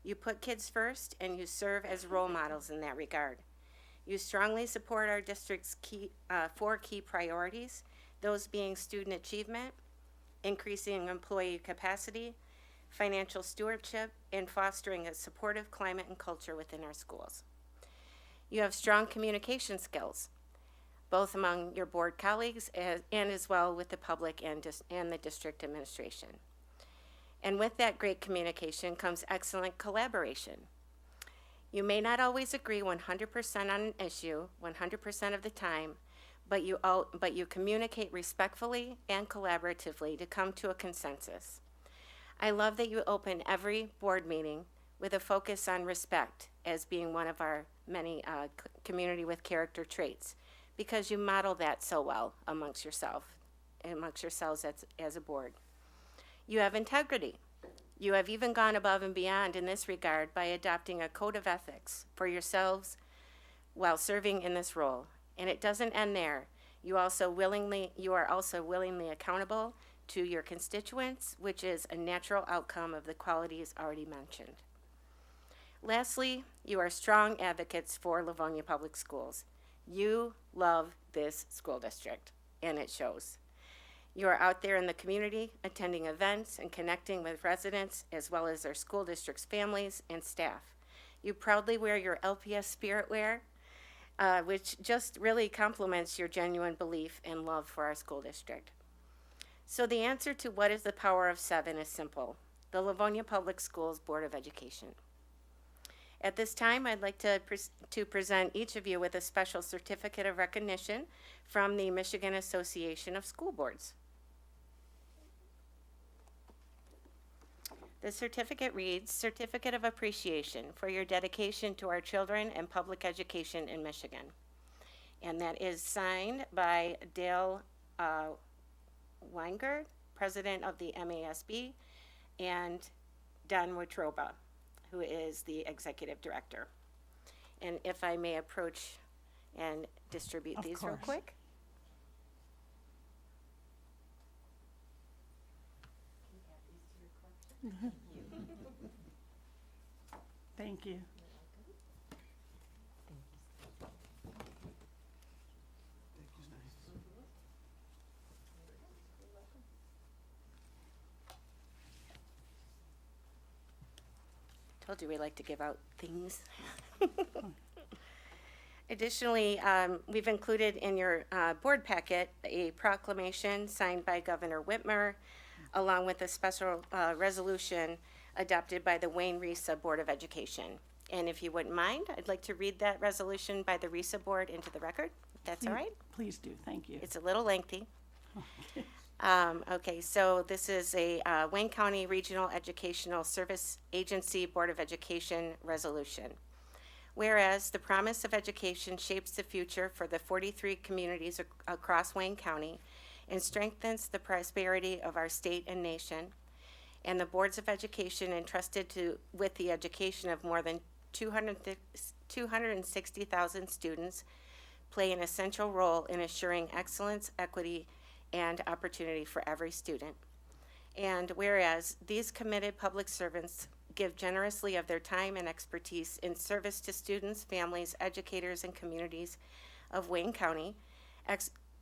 You put kids first, and you serve as role models in that regard. You strongly support our district's 4 key priorities, those being student achievement, increasing employee capacity, financial stewardship, and fostering a supportive climate and culture within our schools. You have strong communication skills, both among your board colleagues and as well with the public and the district administration. And with that great communication comes excellent collaboration. You may not always agree 100% on an issue 100% of the time, but you communicate respectfully and collaboratively to come to a consensus. I love that you open every board meeting with a focus on respect as being one of our many community with character traits, because you model that so well amongst yourselves as a board. You have integrity. You have even gone above and beyond in this regard by adopting a code of ethics for yourselves while serving in this role. And it doesn't end there. You are also willingly accountable to your constituents, which is a natural outcome of the qualities already mentioned. Lastly, you are strong advocates for Livonia Public Schools. You love this school district, and it shows. You are out there in the community, attending events and connecting with residents, as well as our school district's families and staff. You proudly wear your LPS spirit wear, which just really complements your genuine belief and love for our school district. So the answer to what is the power of 7 is simple: the Livonia Public Schools Board of Education. At this time, I'd like to present each of you with a special certificate of recognition from the Michigan Association of School Boards. The certificate reads, Certificate of Appreciation for your dedication to our children and public education in Michigan. And that is signed by Dale Weingard, President of the MASB, and Don Wetruba, who is the Executive Director. And if I may approach and distribute Of these real course. quick. Thank you. Told you we like to give out things. Additionally, we've included in your board packet a proclamation signed by Governor Whitmer, along with a special resolution adopted by the Wayne Risa Board of Education. And if you wouldn't mind, I'd like to read that resolution by the Risa Board into the record, if that's all right. Please do, thank you. It's a little lengthy. Okay, so this is a Wayne County Regional Educational Service Agency Board of Education resolution. Whereas the promise of education shapes the future for the 43 communities across Wayne County and strengthens the prosperity of our state and nation, and the boards of education entrusted with the education of more than 260,000 students play an essential role in assuring excellence, equity, and opportunity for every student. And whereas these committed public servants give generously of their time and expertise in service to students, families, educators, and communities of Wayne County,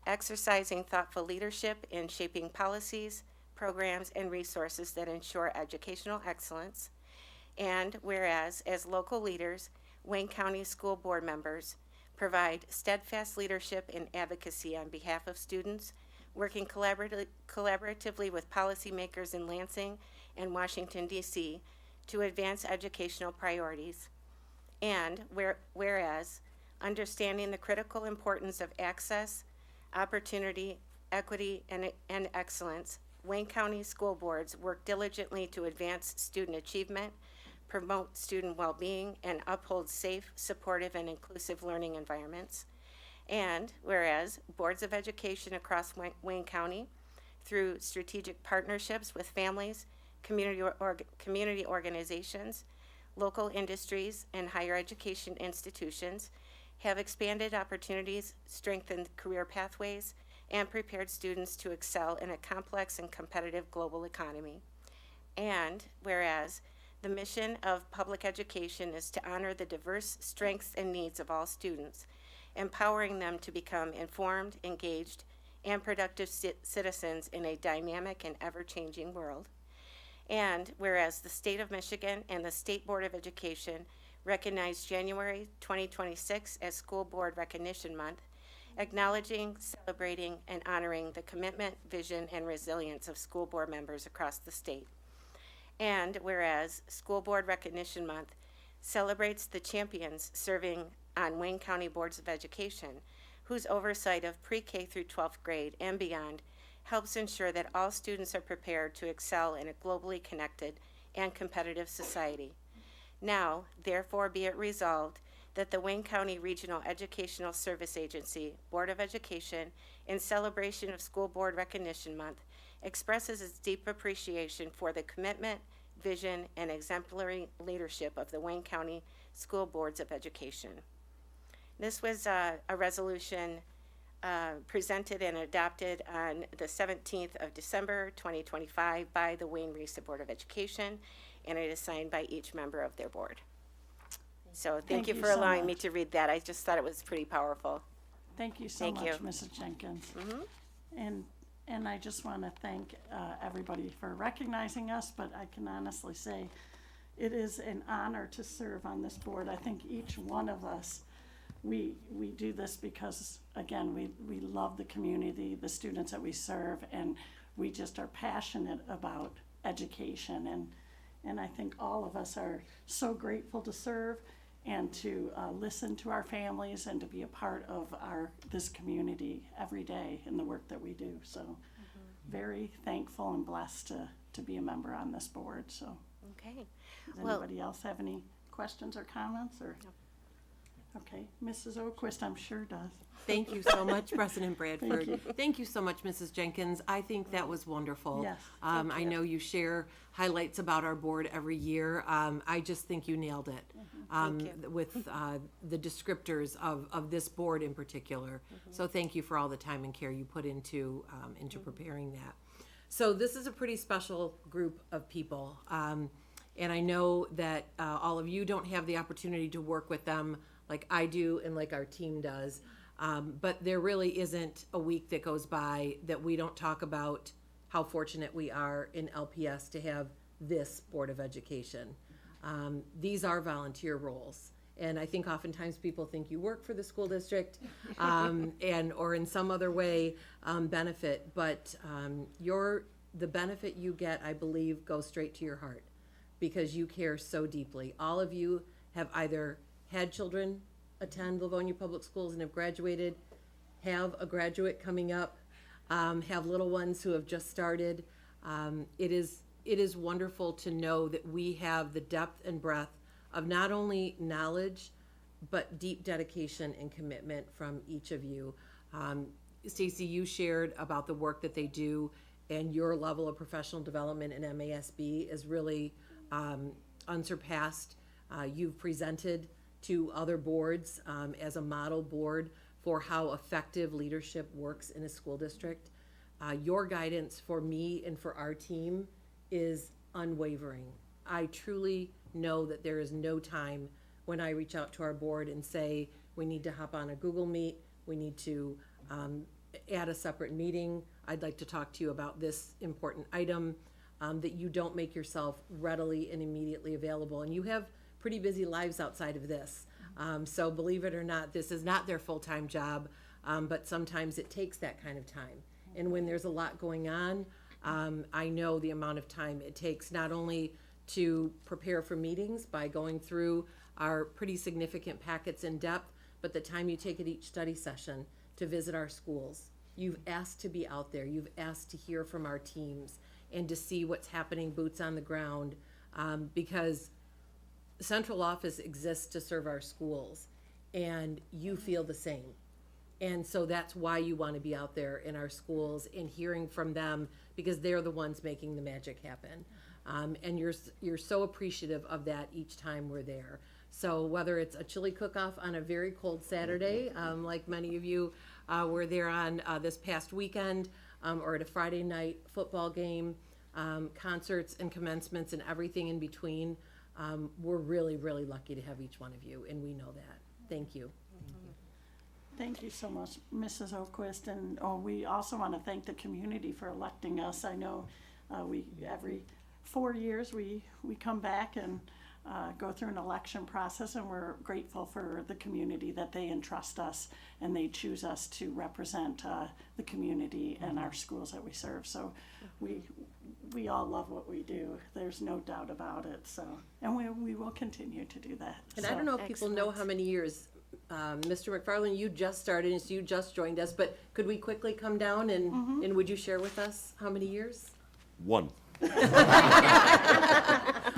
exercising thoughtful leadership in shaping policies, programs, and resources that ensure educational excellence. And whereas, as local leaders, Wayne County School Board members provide steadfast leadership and advocacy on behalf of students, working collaboratively with policymakers in Lansing and Washington, D.C. to advance educational priorities. And whereas, understanding the critical importance of access, opportunity, equity, and excellence, Wayne County school boards work diligently to advance student achievement, promote student well-being, and uphold safe, supportive, and inclusive learning environments. And whereas boards of education across Wayne County, through strategic partnerships with families, community organizations, local industries, and higher education institutions, have expanded opportunities, strengthened career pathways, and prepared students to excel in a complex and competitive global economy. And whereas the mission of public education is to honor the diverse strengths and needs of all students, empowering them to become informed, engaged, and productive citizens in a dynamic and ever-changing world. And whereas the state of Michigan and the State Board of Education recognize January 2026 as School Board Recognition Month, acknowledging, celebrating, and honoring the commitment, vision, and resilience of school board members across the state. And whereas School Board Recognition Month celebrates the champions serving on Wayne County Boards of Education, whose oversight of pre-K through 12th grade and beyond helps ensure that all students are prepared to excel in a globally connected and competitive society. Now, therefore, be it resolved that the Wayne County Regional Educational Service Agency Board of Education, in celebration of School Board Recognition Month, expresses its deep appreciation for the commitment, vision, and exemplary leadership of the Wayne County School Boards of Education. This was a resolution presented and adopted on the 17th of December 2025 by the Wayne Risa Board of Education, and it is signed by each member of their board. So thank you for so allowing me much. to read that. I just thought it was pretty powerful. Thank you so Thank much, you. Mrs. Jenkins. And I just want to thank everybody for recognizing us, but I can honestly say, it is an honor to serve on this board. I think each one of us, we do this because, again, we love the community, the students that we serve, and we just are passionate about education. And I think all of us are so grateful to serve and to listen to our families and to be a part of this community every day in the work that we do. So very thankful and blessed to be a member on this board. So Okay. does Well- anybody else have any questions or comments? Or okay, Mrs. O'Quist, I'm sure does. Thank you so much, President Bradford. you. Thank you so much, Mrs. Jenkins. I think that was wonderful. Yes, I know you share highlights about our board every year. I just think you nailed it. With the descriptors of this board in particular. So thank you for all the time and care you put into preparing that. So this is a pretty special group of people. And I know that all of you don't have the opportunity to work with them like I do and like our team does. But there really isn't a week that goes by that we don't talk about how fortunate we are in LPS to have this Board of Education. These are volunteer roles. And I think oftentimes people think you work for the school district or in some other way benefit. But the benefit you get, I believe, goes straight to your heart because you care so deeply. All of you have either had children attend Livonia Public Schools and have graduated, have a graduate coming up, have little ones who have just started. It is wonderful to know that we have the depth and breadth of not only knowledge, but deep dedication and commitment from each of you. Stacy, you shared about the work that they do, and your level of professional development in MASB is really unsurpassed. You've presented to other boards as a model board for how effective leadership works in a school district. Your guidance for me and for our team is unwavering. I truly know that there is no time when I reach out to our board and say, we need to hop on a Google Meet, we need to add a separate meeting, I'd like to talk to you about this important item, that you don't make yourself readily and immediately available. And you have pretty busy lives outside of this. So believe it or not, this is not their full-time job, but sometimes it takes that kind of time. And when there's a lot going on, I know the amount of time it takes not only to prepare for meetings by going through our pretty significant packets in depth, but the time you take at each study session to visit our schools. You've asked to be out there. You've asked to hear from our teams and to see what's happening, boots on the ground, because central office exists to serve our schools, and you feel the same. And so that's why you want to be out there in our schools and hearing from them, because they're the ones making the magic happen. And you're so appreciative of that each time we're there. So whether it's a chili cook-off on a very cold Saturday, like many of you were there on this past weekend, or at a Friday night football game, concerts and commencements and everything in between, we're really, really lucky to have each one of you, and we know that. Thank you. Thank you so much, Mrs. O'Quist, and we also want to thank the community for electing us. I know every 4 years we come back and go through an election process, and we're grateful for the community that they entrust us and they choose us to represent the community and our schools that we serve. So we all love what we do. There's no doubt about it. So, and we will continue to do that. And I don't know if people know how many years, Mr. McFarland, you just started, so you just joined us, but could we quickly come down and would you share with us how many years? 1.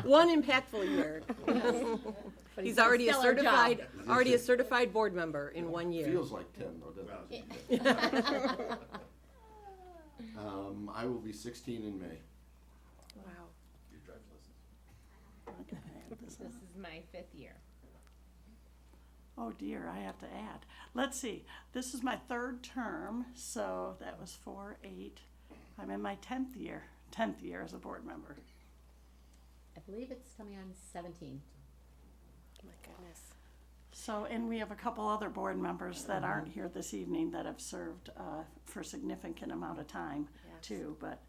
One impactful year. He's already a certified board member in 1 year. Feels like 10 though, doesn't it? I will be 16 in May. Wow. Your driver's license. Okay, I have this This on. is my 5th year. Oh dear, I have to add. Let's see, this is my 3rd term, so that was 4, 8. I'm in my 10th year as a board member. I believe it's coming on 17. My goodness. So, and we have a couple other board members that aren't here this evening that have served for a significant amount of time Yes. too. But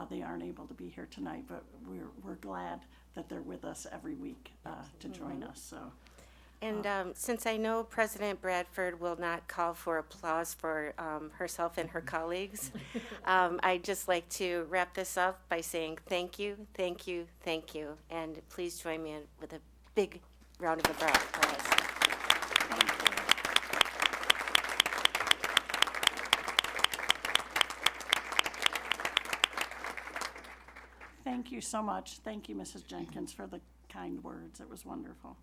they aren't able to be here tonight, but we're glad that they're with us every week to join us. So. And since I know President Bradford will not call for applause for herself and her colleagues, I'd just like to wrap this up by saying thank you, thank you, thank you. And please join me with a big round of applause. Thank you so much. Thank you, Mrs. Jenkins, for the kind words. It was wonderful.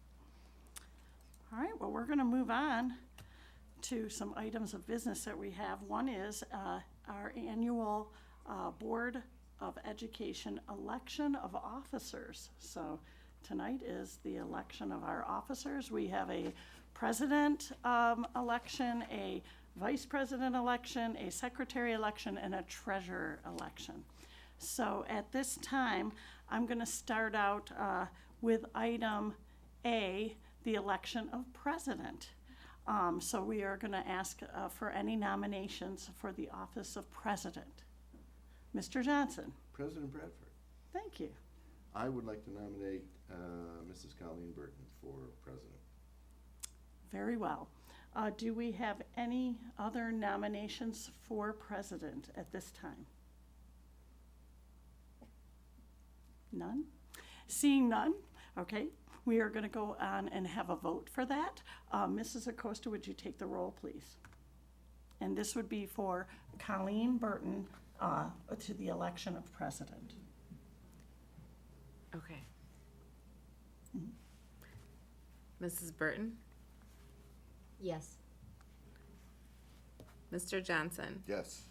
All right, well, we're going to move on to some items of business that we have. One is our annual Board of Education election of officers. So tonight is the election of our officers. We have a president election, a vice president election, a secretary election, and a treasurer election. So at this time, I'm going to start out with item A, the election of president. So we are going to ask for any nominations for the office of president. Mr. Johnson. President Bradford, Thank you. I would like to nominate Mrs. Colleen Burton for president. Very well. Do we have any other nominations for president at this time? None? Seeing none, okay, we are going to go on and have a vote for that. Mrs. Acosta, would you take the roll, please? And this would be for Colleen Burton to the election of president. Okay. Mrs. Burton, Yes. Mr. Johnson, Yes.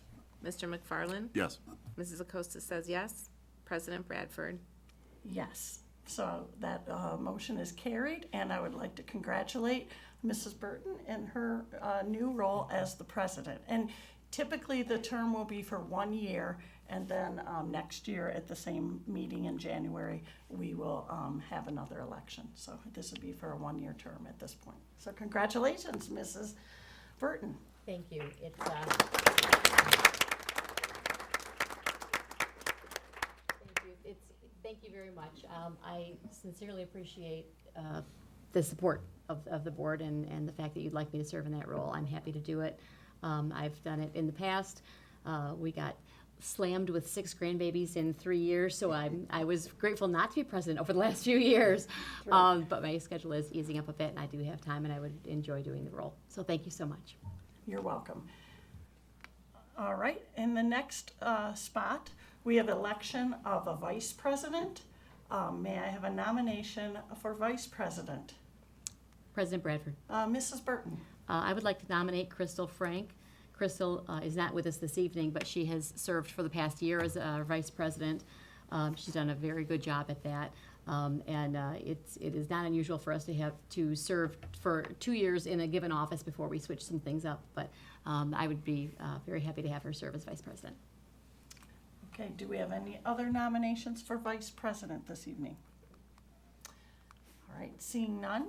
Mr. McFarland, Yes. Mrs. Acosta says yes. President Bradford. Yes. So that motion is carried, and I would like to congratulate Mrs. Burton in her new role as the president. And typically, the term will be for 1 year, and then next year at the same meeting in January, we will have another election. So this would be for a 1-year term at this point. So congratulations, Mrs. Burton. Thank you. Thank you very much. I sincerely appreciate the support of the board and the fact that you'd like me to serve in that role. I'm happy to do it. I've done it in the past. We got slammed with 6 grandbabies in 3 years, so I was grateful not to be president over the last few years. But my schedule is easing up a bit, and I do have time, and I would enjoy doing the role. So thank you so much. You're welcome. All right, in the next spot, we have election of a vice president. May I have a nomination for vice president? President Bradford. Mrs. Burton. I would like to nominate Crystal Frank. Crystal is not with us this evening, but she has served for the past year as vice president. She's done a very good job at that. It is not unusual for us to have to serve for 2 years in a given office before we switch some things up. But I would be very happy to have her serve as vice president. Okay, do we have any other nominations for vice president this evening? All right, seeing none,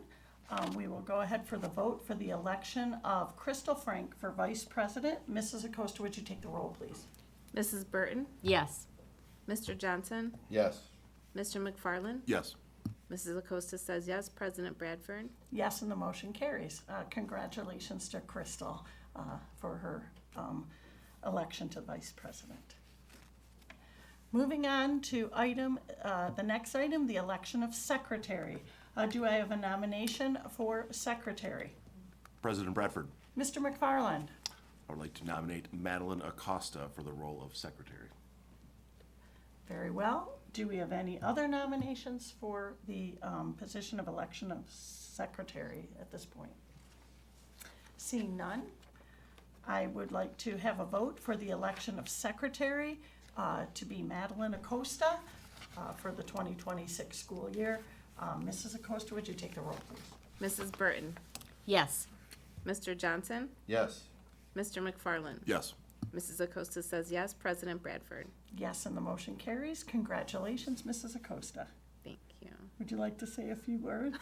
we will go ahead for the vote for the election of Crystal Frank for vice president. Mrs. Acosta, would you take the roll, please? Mrs. Burton, Yes. Mr. Johnson, Yes. Mr. McFarland, Yes. Mrs. Acosta says yes. President Bradford. Yes, and the motion carries. Congratulations to Crystal for her election to vice president. Moving on to the next item, the election of secretary. Do I have a nomination for secretary? President Bradford, Mr. McFarland. I would like to nominate Madeline Acosta for the role of secretary. Very well. Do we have any other nominations for the position of election of secretary at this point? Seeing none, I would like to have a vote for the election of secretary to be Madeline Acosta for the 2026 school year. Mrs. Acosta, would you take the roll, please? Mrs. Burton, Yes. Mr. Johnson, Yes. Mr. McFarland, Yes. Mrs. Acosta says yes. President Bradford. Yes, and the motion carries. Congratulations, Mrs. Acosta. Thank you. Would you like to say a few words?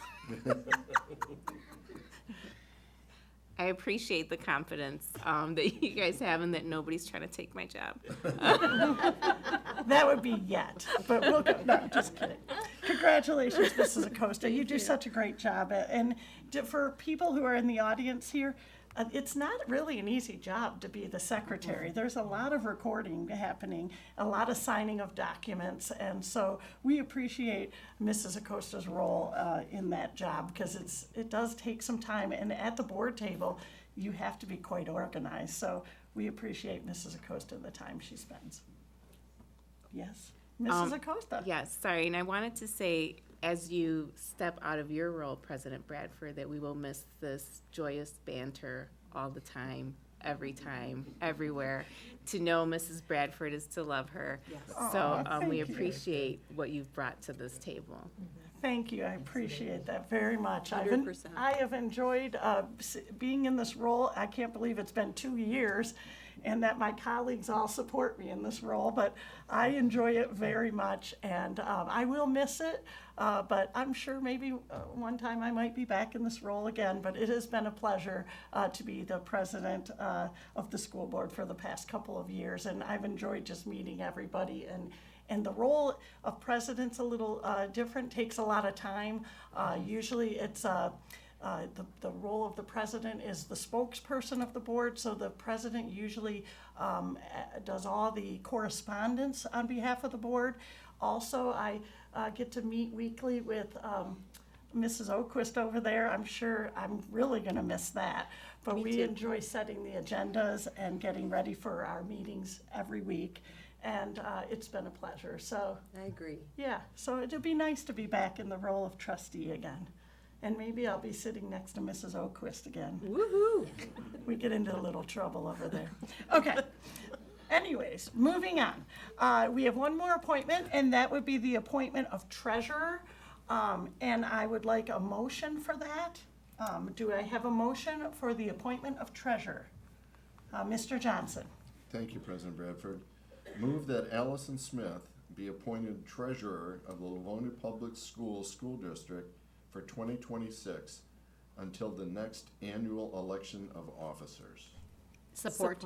I appreciate the confidence that you guys have and that nobody's trying to take my job. That would be yet, but we'll go, no, just kidding. Congratulations, Mrs. Acosta. You do such a great job. And for people who are in the audience here, it's not really an easy job to be the secretary. There's a lot of recording happening, a lot of signing of documents, and so we appreciate Mrs. Acosta's role in that job because it does take some time. And at the board table, you have to be quite organized. So we appreciate Mrs. Acosta and the time she spends. Yes, Mrs. Acosta. Yes, sorry, and I wanted to say, as you step out of your role, President Bradford, that we will miss this joyous banter all the time, everywhere. To know Mrs. Bradford is to love her. So we thank you. appreciate what you've brought to this table. Thank you, I appreciate that very much. 100%. I have enjoyed being in this role. I can't believe it's been 2 years and that my colleagues all support me in this role, but I enjoy it very much and I will miss it, but I'm sure maybe one time I might be back in this role again, but it has been a pleasure to be the president of the school board for the past couple of years, and I've enjoyed just meeting everybody. And the role of president's a little different, takes a lot of time. Usually it's the role of the president is the spokesperson of the board, so the president usually does all the correspondence on behalf of the board. Also, I get to meet weekly with Mrs. Oquist over there. I'm sure I'm really going to miss that. But we enjoy setting the agendas and getting ready for our meetings every week. And it's been a pleasure. So I agree. yeah, so it'll be nice to be back in the role of trustee again. And maybe I'll be sitting next to Mrs. Oquist again. Woohoo! We get into a little trouble over there. Okay. Anyways, moving on. We have one more appointment, and that would be the appointment of treasurer. And I would like a motion for that. Do I have a motion for the appointment of treasurer? Mr. Johnson. Thank you, President Bradford. Move that Allison Smith be appointed treasurer of the Livonia Public Schools School District for 2026 until the next annual election of officers. Support.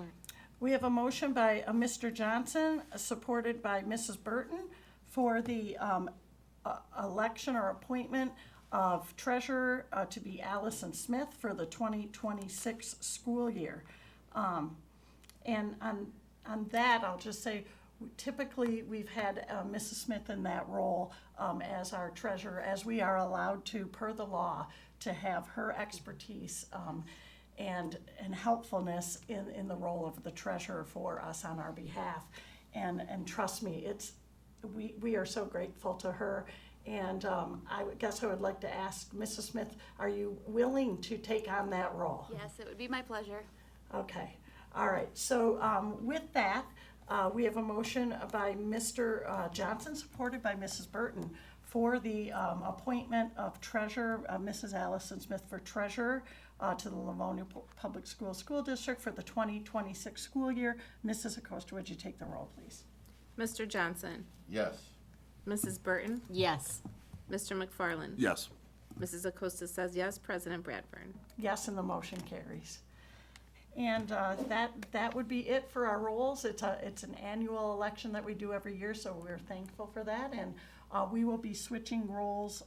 We have a motion by Mr. Johnson, supported by Mrs. Burton, for the election or appointment of treasurer to be Allison Smith for the 2026 school year. And on that, I'll just say, typically, we've had Mrs. Smith in that role as our treasurer, as we are allowed to, per the law, to have her expertise and helpfulness in the role of the treasurer for us on our behalf. And trust me, we are so grateful to her. And I guess I would like to ask Mrs. Smith, are you willing to take on that role? Yes, it would be my pleasure. Okay, all right. So with that, we have a motion by Mr. Johnson, supported by Mrs. Burton, for the appointment of treasurer, Mrs. Allison Smith for treasurer to the Livonia Public Schools School District for the 2026 school year. Mrs. Acosta, would you take the roll, please? Mr. Johnson, Yes. Mrs. Burton, Yes. Mr. McFarland. Yes. Mrs. Acosta says yes, President Bradford. Yes, and the motion carries. And that would be it for our roles. It's an annual election that we do every year, so we're thankful for that. And we will be switching roles.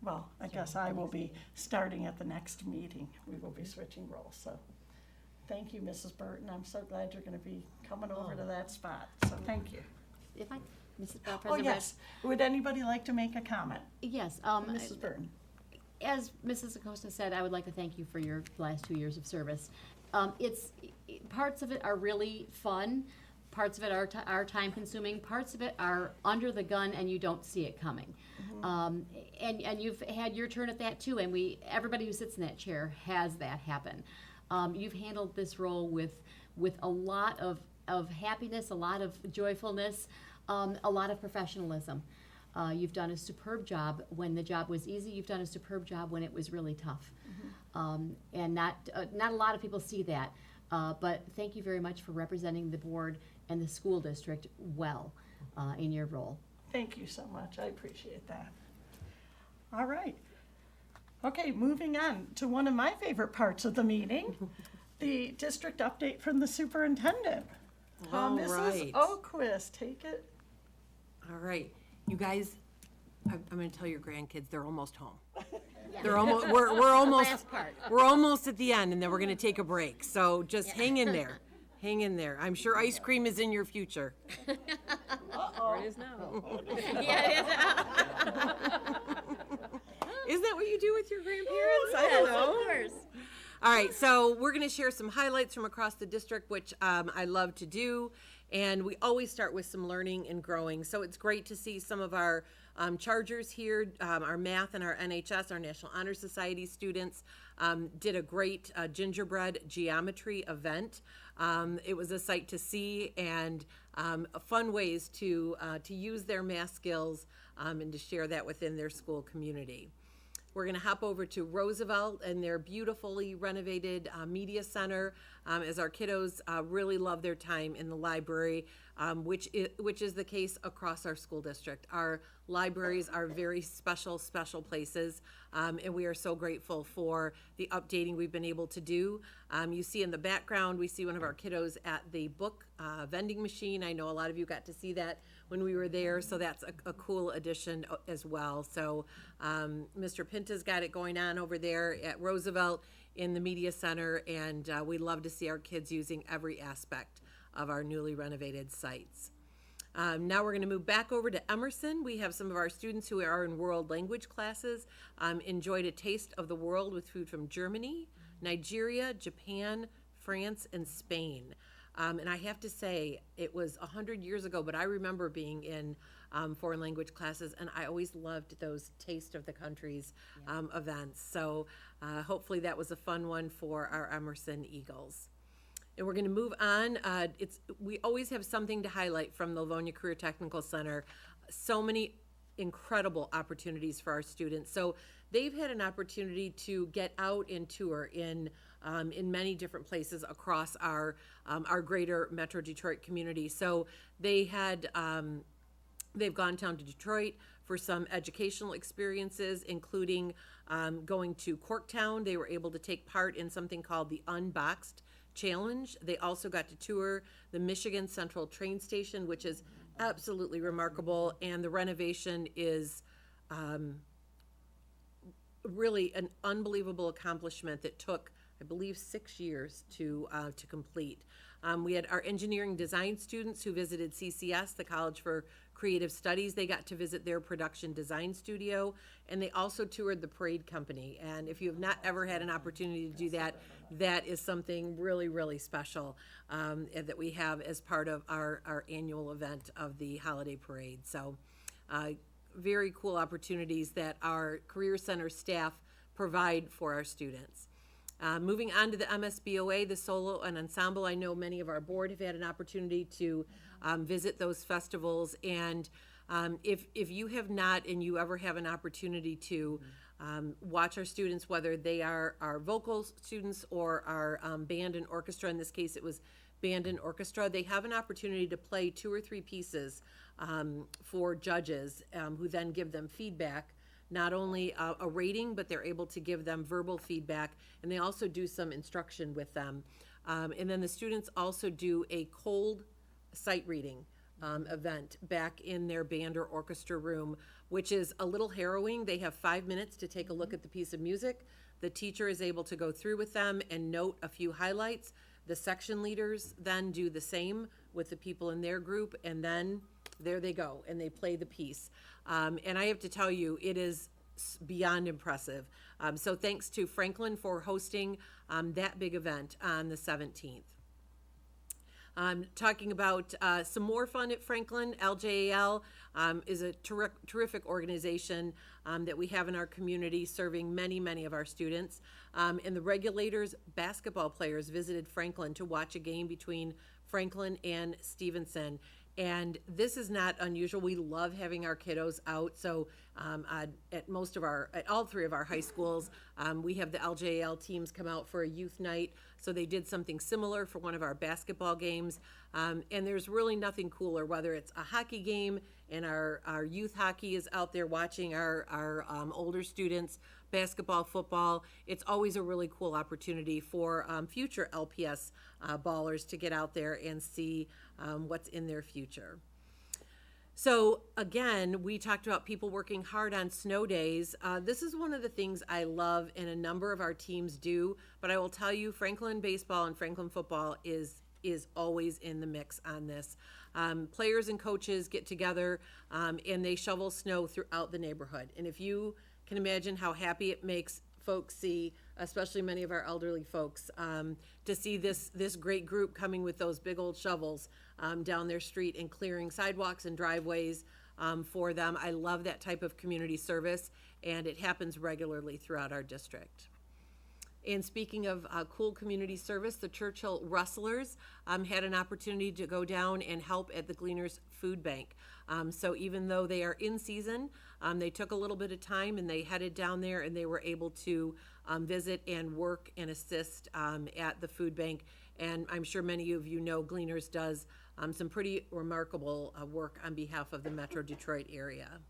Well, I guess I will be starting at the next meeting. We will be switching roles. So thank you, Mrs. Burton. I'm so glad you're going to be coming over to that spot. So thank you. If I, Mrs. Oh, President. yes. Would anybody like to make a comment? Yes. Mrs. Burton. As Mrs. Acosta said, I would like to thank you for your last 2 years of service. Parts of it are really fun, parts of it are time consuming, parts of it are under the gun and you don't see it coming. And you've had your turn at that too, and everybody who sits in that chair has that happen. You've handled this role with a lot of happiness, a lot of joyfulness, a lot of professionalism. You've done a superb job when the job was easy. You've done a superb job when it was really tough. And not a lot of people see that. But thank you very much for representing the board and the school district well in your role. Thank you so much. I appreciate that. All right. Okay, moving on to one of my favorite parts of the meeting, the district update from the superintendent. All Mrs. right. Oquist, take it. All right, you guys, I'm gonna tell your grandkids they're almost home. They're almost, we're almost at the end, and then we're gonna take a break. So just hang in there, hang in there. I'm sure ice cream is in your future. Isn't that what you do with your grandparents? I don't know. Of course. All right, so we're going to share some highlights from across the district, which I love to do. And we always start with some learning and growing. So it's great to see some of our chargers here, our math and our NHS, our National Honor Society students, did a great gingerbread geometry event. It was a sight to see and fun ways to use their math skills and to share that within their school community. We're going to hop over to Roosevelt and their beautifully renovated media center as our kiddos really love their time in the library, which is the case across our school district. Our libraries are very special places, and we are so grateful for the updating we've been able to do. You see in the background, we see one of our kiddos at the book vending machine. I know a lot of you got to see that when we were there, so that's a cool addition as well. So Mr. Pinta's got it going on over there at Roosevelt in the media center, and we love to see our kids using every aspect of our newly renovated sites. Now we're going to move back over to Emerson. We have some of our students who are in world language classes, enjoyed a taste of the world with food from Germany, Nigeria, Japan, France, and Spain. And I have to say, it was 100 years ago, but I remember being in foreign language classes, and I always loved those taste of the countries events. So hopefully that was a fun one for our Emerson Eagles. And we're going to move on. We always have something to highlight from the Livonia Career Technical Center. So many incredible opportunities for our students. So they've had an opportunity to get out and tour in many different places across our greater Metro Detroit community. So they've gone down to Detroit for some educational experiences, including going to Corktown. They were able to take part in something called the Unboxed Challenge. They also got to tour the Michigan Central train station, which is absolutely remarkable, and the renovation is really an unbelievable accomplishment that took, I believe, 6 years to complete. We had our engineering design students who visited CCS, the College for Creative Studies. They got to visit their production design studio, and they also toured the parade company. And if you have not ever had an opportunity to do that, that is something really, really special that we have as part of our annual event of the holiday parade. So very cool opportunities that our Career Center staff provide for our students. Moving on to the MSBOA, the solo and ensemble, I know many of our board have had an opportunity to visit those festivals, and if you have not and you ever have an opportunity to watch our students, whether they are our vocal students or our band and orchestra, in this case it was band and orchestra, they have an opportunity to play 2 or 3 pieces for judges who then give them feedback. Not only a rating, but they're able to give them verbal feedback, and they also do some instruction with them. And then the students also do a cold sight reading event back in their band or orchestra room, which is a little harrowing. They have 5 minutes to take a look at the piece of music. The teacher is able to go through with them and note a few highlights. The section leaders then do the same with the people in their group, and then there they go, and they play the piece. And I have to tell you, it is beyond impressive. So thanks to Franklin for hosting that big event on the 17th. Talking about some more fun at Franklin, LJAL is a terrific organization that we have in our community serving many of our students. And the regulators, basketball players visited Franklin to watch a game between Franklin and Stevenson. And this is not unusual. We love having our kiddos out. So at all 3 of our high schools, we have the LJL teams come out for a youth night. So they did something similar for one of our basketball games. And there's really nothing cooler, whether it's a hockey game, and our youth hockey is out there watching our older students, basketball, football. It's always a really cool opportunity for future LPS ballers to get out there and see what's in their future. So again, we talked about people working hard on snow days. This is one of the things I love and a number of our teams do, but I will tell you, Franklin baseball and Franklin football is always in the mix on this. Players and coaches get together and they shovel snow throughout the neighborhood. And if you can imagine how happy it makes folks see, especially many of our elderly folks, to see this great group coming with those big old shovels down their street and clearing sidewalks and driveways for them. I love that type of community service, and it happens regularly throughout our district. And speaking of cool community service, the Churchill Rustlers had an opportunity to go down and help at the Gleaners Food Bank. So even though they are in season, they took a little bit of time and they headed down there and they were able to visit and work and assist at the food bank. And I'm sure many of you know Gleaners does some pretty remarkable work on behalf of the Metro Detroit area.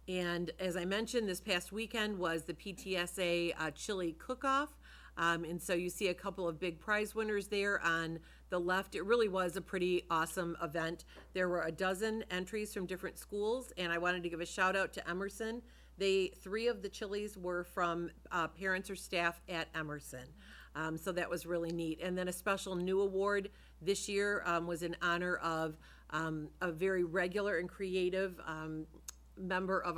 And as I mentioned, this past weekend was the PTSA chili cook-off. And so you see a couple of big prize winners there on the left. It really was a pretty awesome event. There were a dozen entries from different schools, and I wanted to give a shout out to Emerson. 3 of the chilies were from parents or staff at Emerson. So that was really neat. And then a special new award this year was in honor of a very regular and creative member of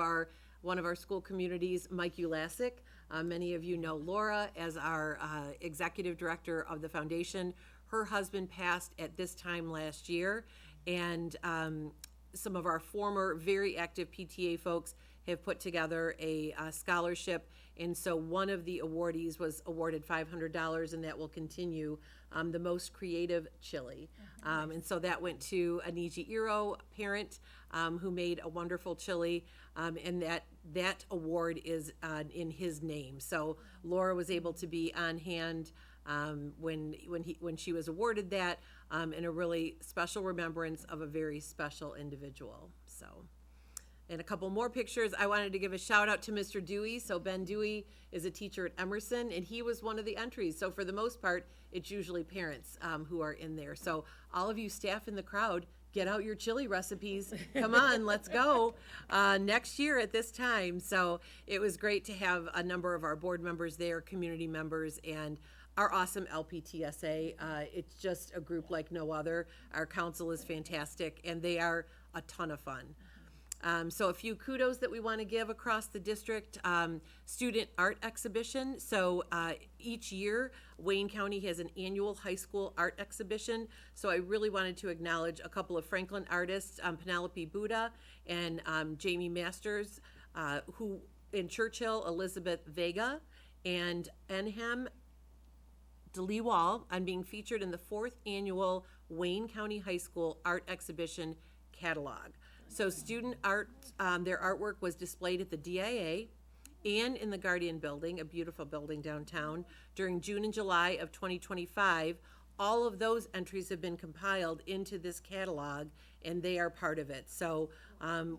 one of our school communities, Mike Ulasic. Many of you know Laura as our executive director of the foundation. Her husband passed at this time last year, and some of our former very active PTA folks have put together a scholarship, and so one of the awardees was awarded $500, and that will continue, the most creative chili. And so that went to Aniji Iro, parent, who made a wonderful chili, and that award is in his name. So Laura was able to be on hand when she was awarded that, in a really special remembrance of a very special individual. So. And a couple more pictures. I wanted to give a shout out to Mr. Dewey. So Ben Dewey is a teacher at Emerson, and he was one of the entries. So for the most part, it's usually parents who are in there. So all of you staff in the crowd, get out your chili recipes. Come on, let's go next year at this time. So it was great to have a number of our board members there, community members, and our awesome LPTSA. It's just a group like no other. Our council is fantastic, and they are a ton of fun. So a few kudos that we want to give across the district. Student art exhibition. So each year, Wayne County has an annual high school art exhibition. So I really wanted to acknowledge a couple of Franklin artists, Penelope Buda and Jamie Masters, who in Churchill, Elizabeth Vega, and Enhem DeLeewall on being featured in the 4th annual Wayne County High School art exhibition catalog. So student art, their artwork was displayed at the DIA and in the Guardian Building, a beautiful building downtown, during June and July of 2025. All of those entries have been compiled into this catalog, and they are part of it. So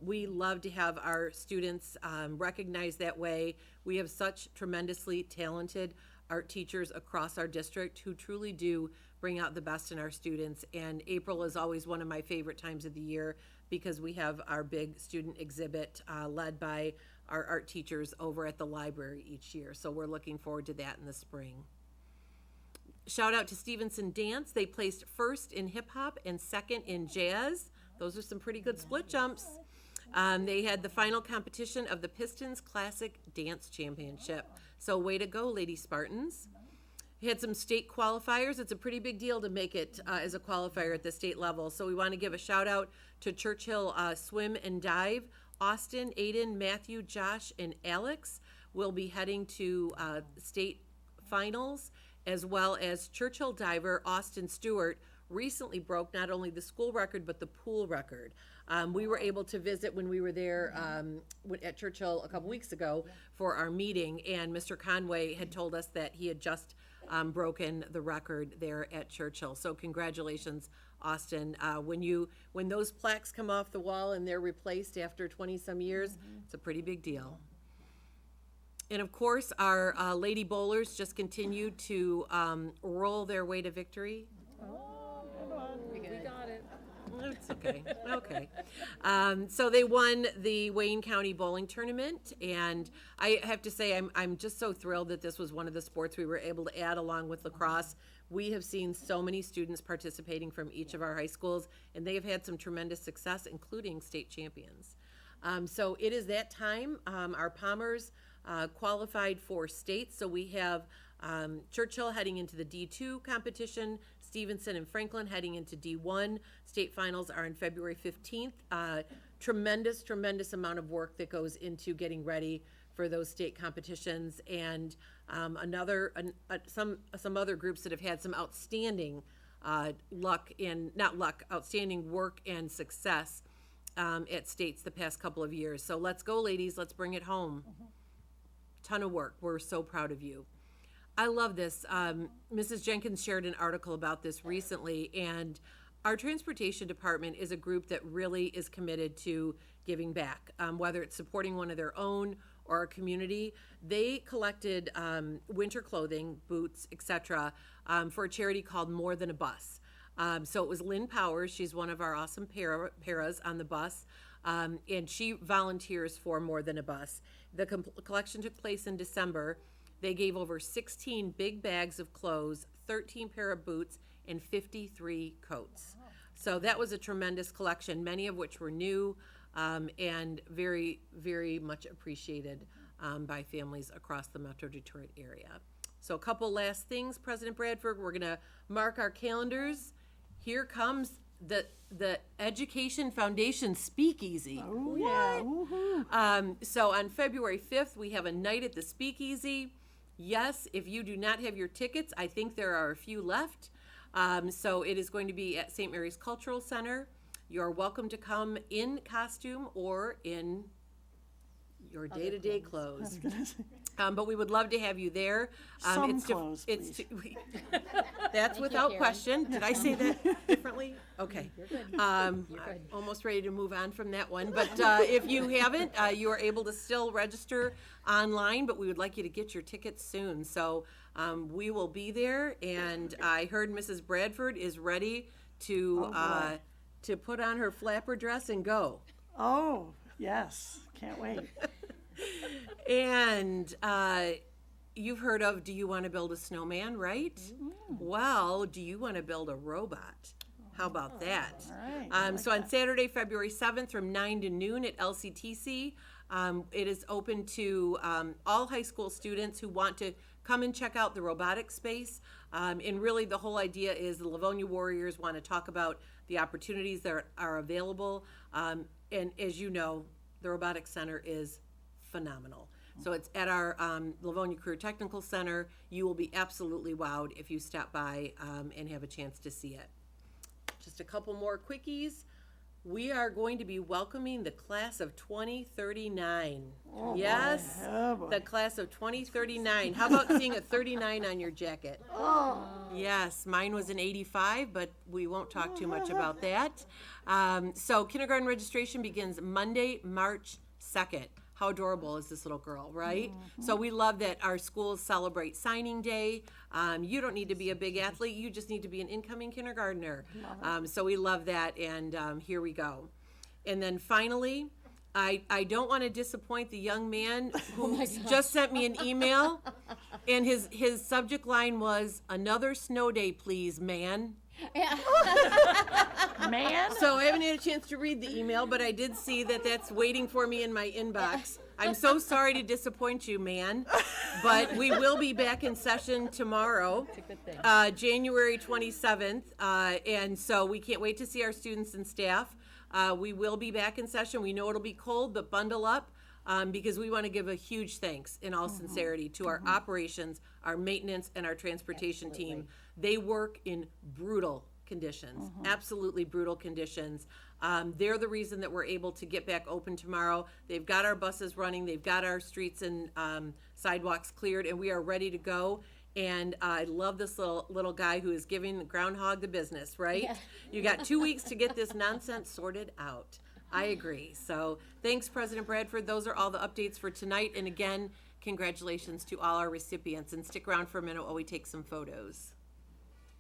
we love to have our students recognized that way. We have such tremendously talented art teachers across our district who truly do bring out the best in our students. And April is always one of my favorite times of the year because we have our big student exhibit led by our art teachers over at the library each year. So we're looking forward to that in the spring. Shout out to Stevenson Dance. They placed first in hip hop and second in jazz. Those are some pretty good split jumps. They had the final competition of the Pistons Classic Dance Championship. So way to go, Lady Spartans. We had some state qualifiers. It's a pretty big deal to make it as a qualifier at the state level. So we want to give a shout out to Churchill Swim and Dive. Austin, Aiden, Matthew, Josh, and Alex will be heading to state finals, as well as Churchill diver Austin Stewart recently broke not only the school record but the pool record. We were able to visit when we were there at Churchill a couple weeks ago for our meeting, and Mr. Conway had told us that he had just broken the record there at Churchill. So congratulations, Austin. When those plaques come off the wall and they're replaced after 20-some years, it's a pretty big deal. And of course, our Lady Bowlers just continue to roll their way to victory. We got it. It's okay. Okay. So they won the Wayne County Bowling Tournament, and I have to say I'm just so thrilled that this was one of the sports we were able to add along with lacrosse. We have seen so many students participating from each of our high schools, and they have had some tremendous success, including state champions. So it is that time. Our Palmers qualified for states, so we have Churchill heading into the D2 competition, Stevenson and Franklin heading into D1. State finals are on February 15th. Tremendous amount of work that goes into getting ready for those state competitions, and some other groups that have had some outstanding outstanding work and success at states the past couple of years. So let's go, ladies. Let's bring it home. Ton of work. We're so proud of you. I love this. Mrs. Jenkins shared an article about this recently, and our transportation department is a group that really is committed to giving back, whether it's supporting one of their own or our community. They collected winter clothing, boots, etc., for a charity called More Than a Bus. So it was Lynn Powers. She's one of our awesome paras on the bus, and she volunteers for More Than a Bus. The collection took place in December. They gave over 16 big bags of clothes, 13 pair of boots, and 53 coats. So that was a tremendous collection, many of which were new and very, very much appreciated by families across the Metro Detroit area. So a couple last things, President Bradford, we're gonna mark our calendars. Here comes the Education Foundation Speakeasy. Oh, yeah. Woo-hoo. So on February 5th, we have a night at the Speakeasy. Yes, if you do not have your tickets, I think there are a few left. So it is going to be at St. Mary's Cultural Center. You're welcome to come in costume or in your day-to-day clothes. But we would love to have you there. Some clothes, please. That's without question. Did I say that differently? Okay. You're good. Almost ready to move on from that one. But if you haven't, you are able to still register online, but we would like you to get your tickets soon. So we will be there, and I heard Mrs. Bradford is ready to put on her flapper dress and go. Oh, yes. Can't wait. And you've heard of Do You Want to Build a Snowman, right? Well, do you want to build a robot? How about that? All right. So on Saturday, February 7th from 9 to noon at LCTC, it is open to all high school students who want to come and check out the robotics space. And really the whole idea is the Livonia Warriors want to talk about the opportunities that are available. And as you know, the Robotics Center is phenomenal. So it's at our Livonia Career Technical Center. You will be absolutely wowed if you stop by and have a chance to see it. Just a couple more quickies. We are going to be welcoming the class of 2039. Yes, the class of 2039. How about seeing a 39 on your jacket? Yes, mine was an 85, but we won't talk too much about that. So kindergarten registration begins Monday, March 2nd. How adorable is this little girl, right? So we love that our schools celebrate signing day. You don't need to be a big athlete, you just need to be an incoming kindergartner. So we love that, and here we go. And then finally, I don't want to disappoint the young man who just sent me an email, and his subject line was, "Another snow day, please, man." Man? So I haven't had a chance to read the email, but I did see that that's waiting for me in my inbox. I'm so sorry to disappoint you, man, but we will be back in session tomorrow, January 27th, and so we can't wait to see our students and staff. We will be back in session. We know it'll be cold, but bundle up. Because we want to give a huge thanks, in all sincerity, to our operations, our maintenance, and our transportation team. They work in brutal conditions, absolutely brutal conditions. They're the reason that we're able to get back open tomorrow. They've got our buses running, they've got our streets and sidewalks cleared, and we are ready to go. And I love this little guy who is giving the groundhog the business, right? Yeah. You got 2 weeks to get this nonsense sorted out. I agree. So thanks, President Bradford. Those are all the updates for tonight. And again, congratulations to all our recipients. And stick around for a minute while we take some photos.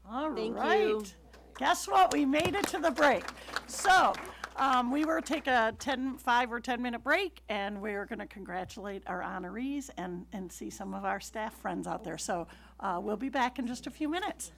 All Thank right. you. Guess what? We made it to the break. So we were take a 5 or 10 minute break, and we're going to congratulate our honorees and see some of our staff friends out there. So we'll be back in just a few minutes.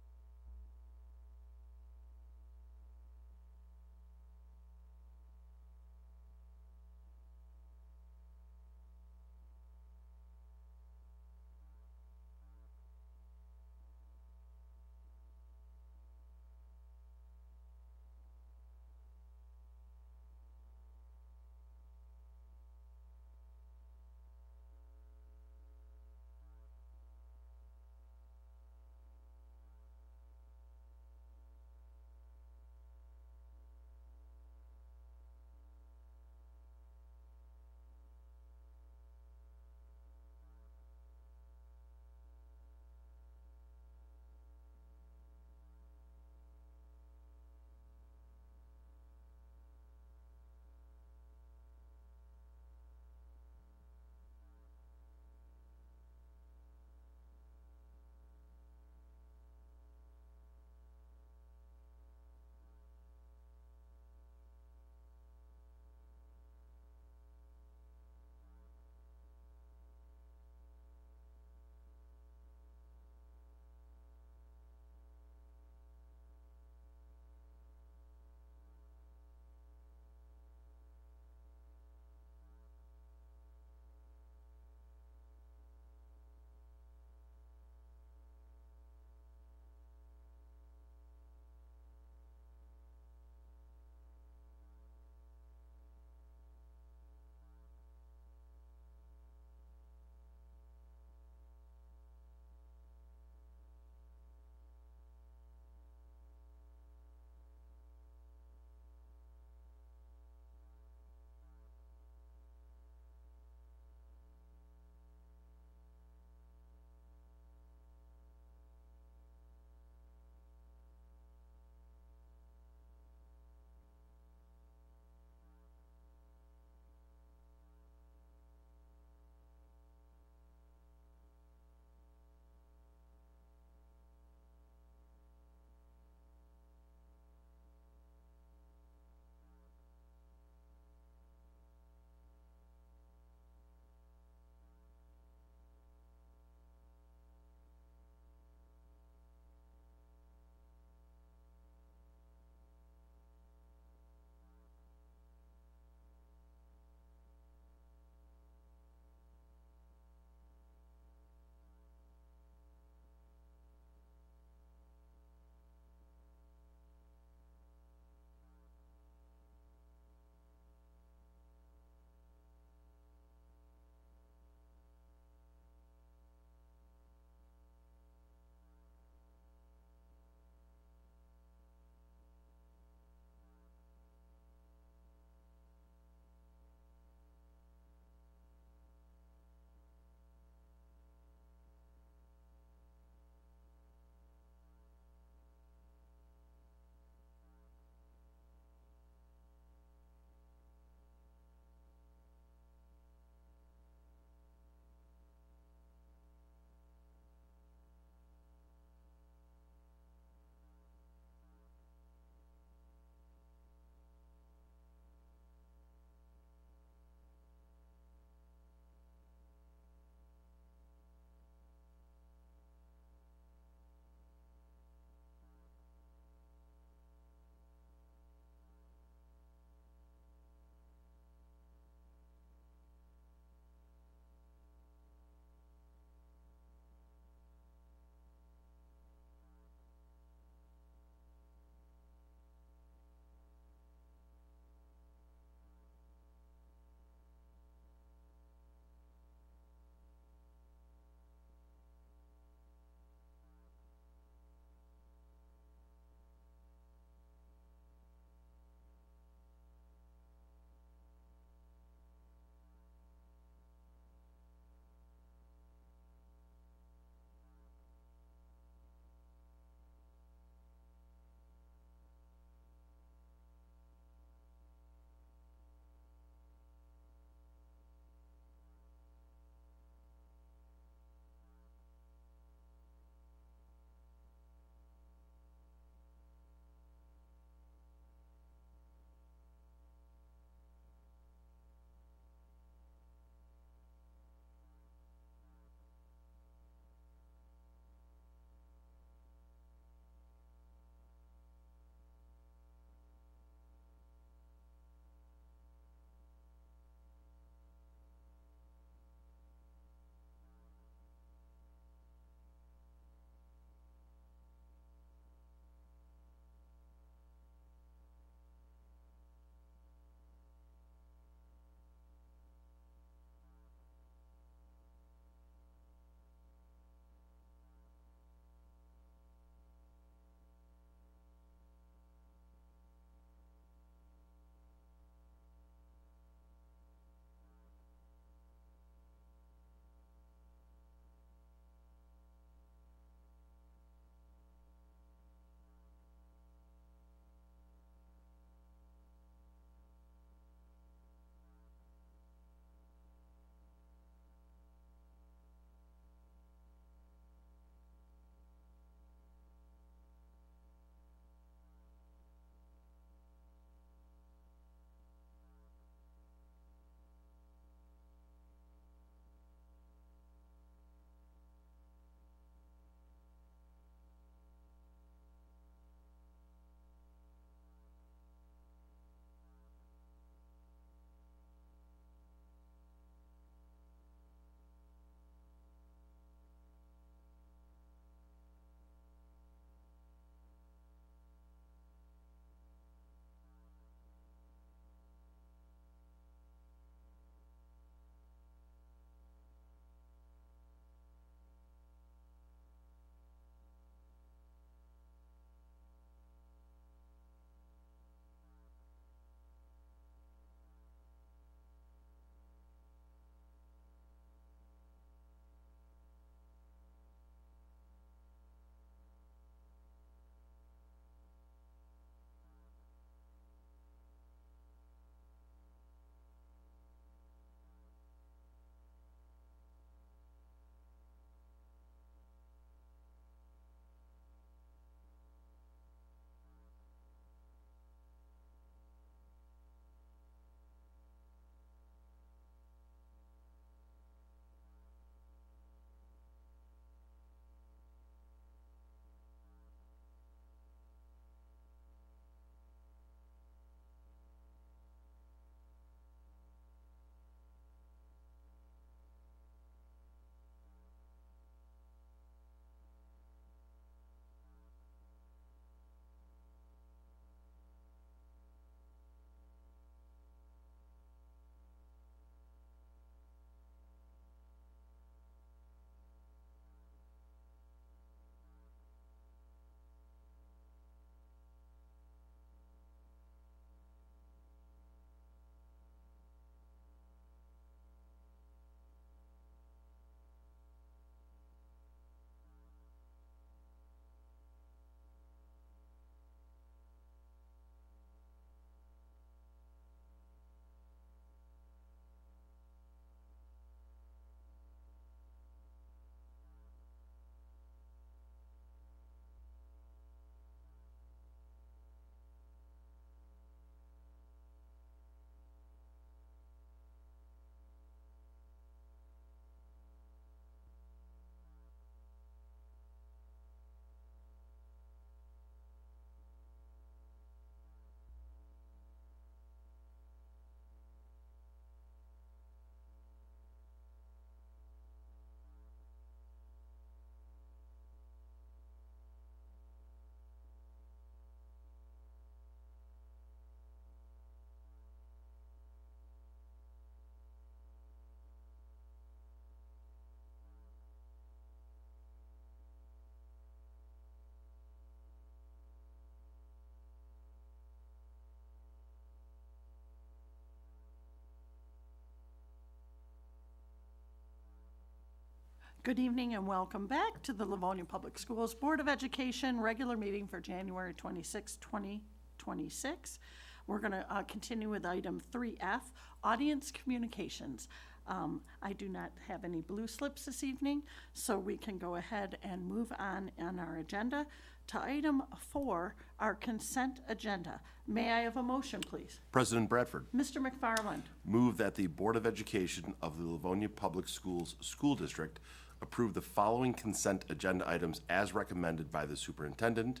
Good evening and welcome back to the Livonia Public Schools Board of Education regular meeting for January 26, 2026. We're going to continue with item 3F, audience communications. I do not have any blue slips this evening, so we can go ahead and move on our agenda to item 4, our consent agenda. May I have a motion, please? President Bradford, Mr. McFarland. move that the Board of Education of the Livonia Public Schools School District approve the following consent agenda items as recommended by the superintendent.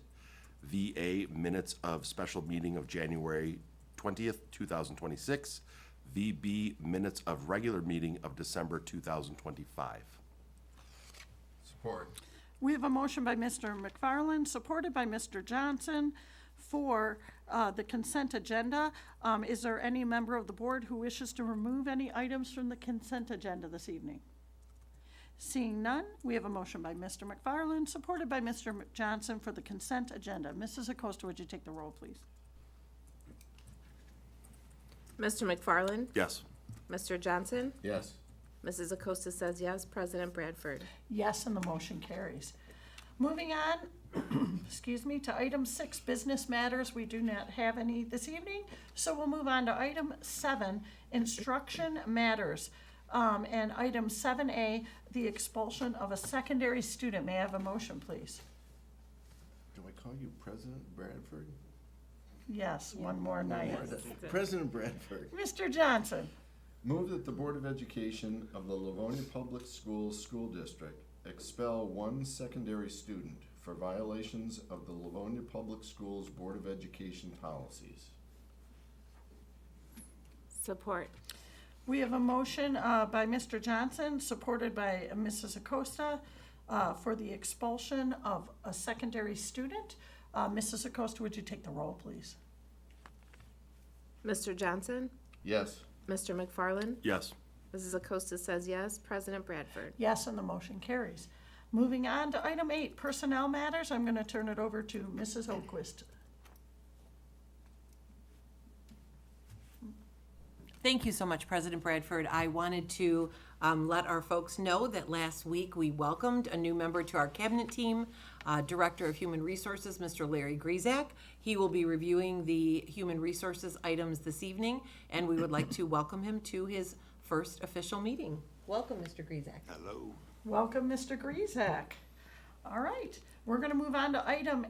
VA minutes of special meeting of January 20th, 2026. VB minutes of regular meeting of December 2025. Support. We have a motion by Mr. McFarland, supported by Mr. Johnson for the consent agenda. Is there any member of the board who wishes to remove any items from the consent agenda this evening? Seeing none, we have a motion by Mr. McFarland, supported by Mr. Johnson for the consent agenda. Mrs. Acosta, would you take the roll, please? Mr. McFarland? Yes. Mr. Johnson? Yes. Mrs. Acosta says yes. President Bradford? Yes, and the motion carries. Moving on, excuse me, to item 6, business matters. We do not have any this evening, so we'll move on to item 7, instruction matters. And item 7A, the expulsion of a secondary student. May I have a motion, please? Do I call you President Bradford? Yes, one more night. President Bradford. Mr. Johnson. Move that the Board of Education of the Livonia Public Schools School District expel one secondary student for violations of the Livonia Public Schools Board of Education policies. Support. We have a motion by Mr. Johnson, supported by Mrs. Acosta, for the expulsion of a secondary student. Mrs. Acosta, would you take the roll, please? Mr. Johnson? Yes. Mr. McFarland? Yes. Mrs. Acosta says yes. President Bradford? Yes, and the motion carries. Moving on to item 8, personnel matters. I'm going to turn it over to Mrs. Oquist. Thank you so much, President Bradford. I wanted to let our folks know that last week we welcomed a new member to our cabinet team, Director of Human Resources, Mr. Larry Grizak. He will be reviewing the human resources items this evening, and we would like to welcome him to his first official meeting. Welcome, Mr. Grizak. Hello. Welcome, Mr. Grizak. All right, we're going to move on to item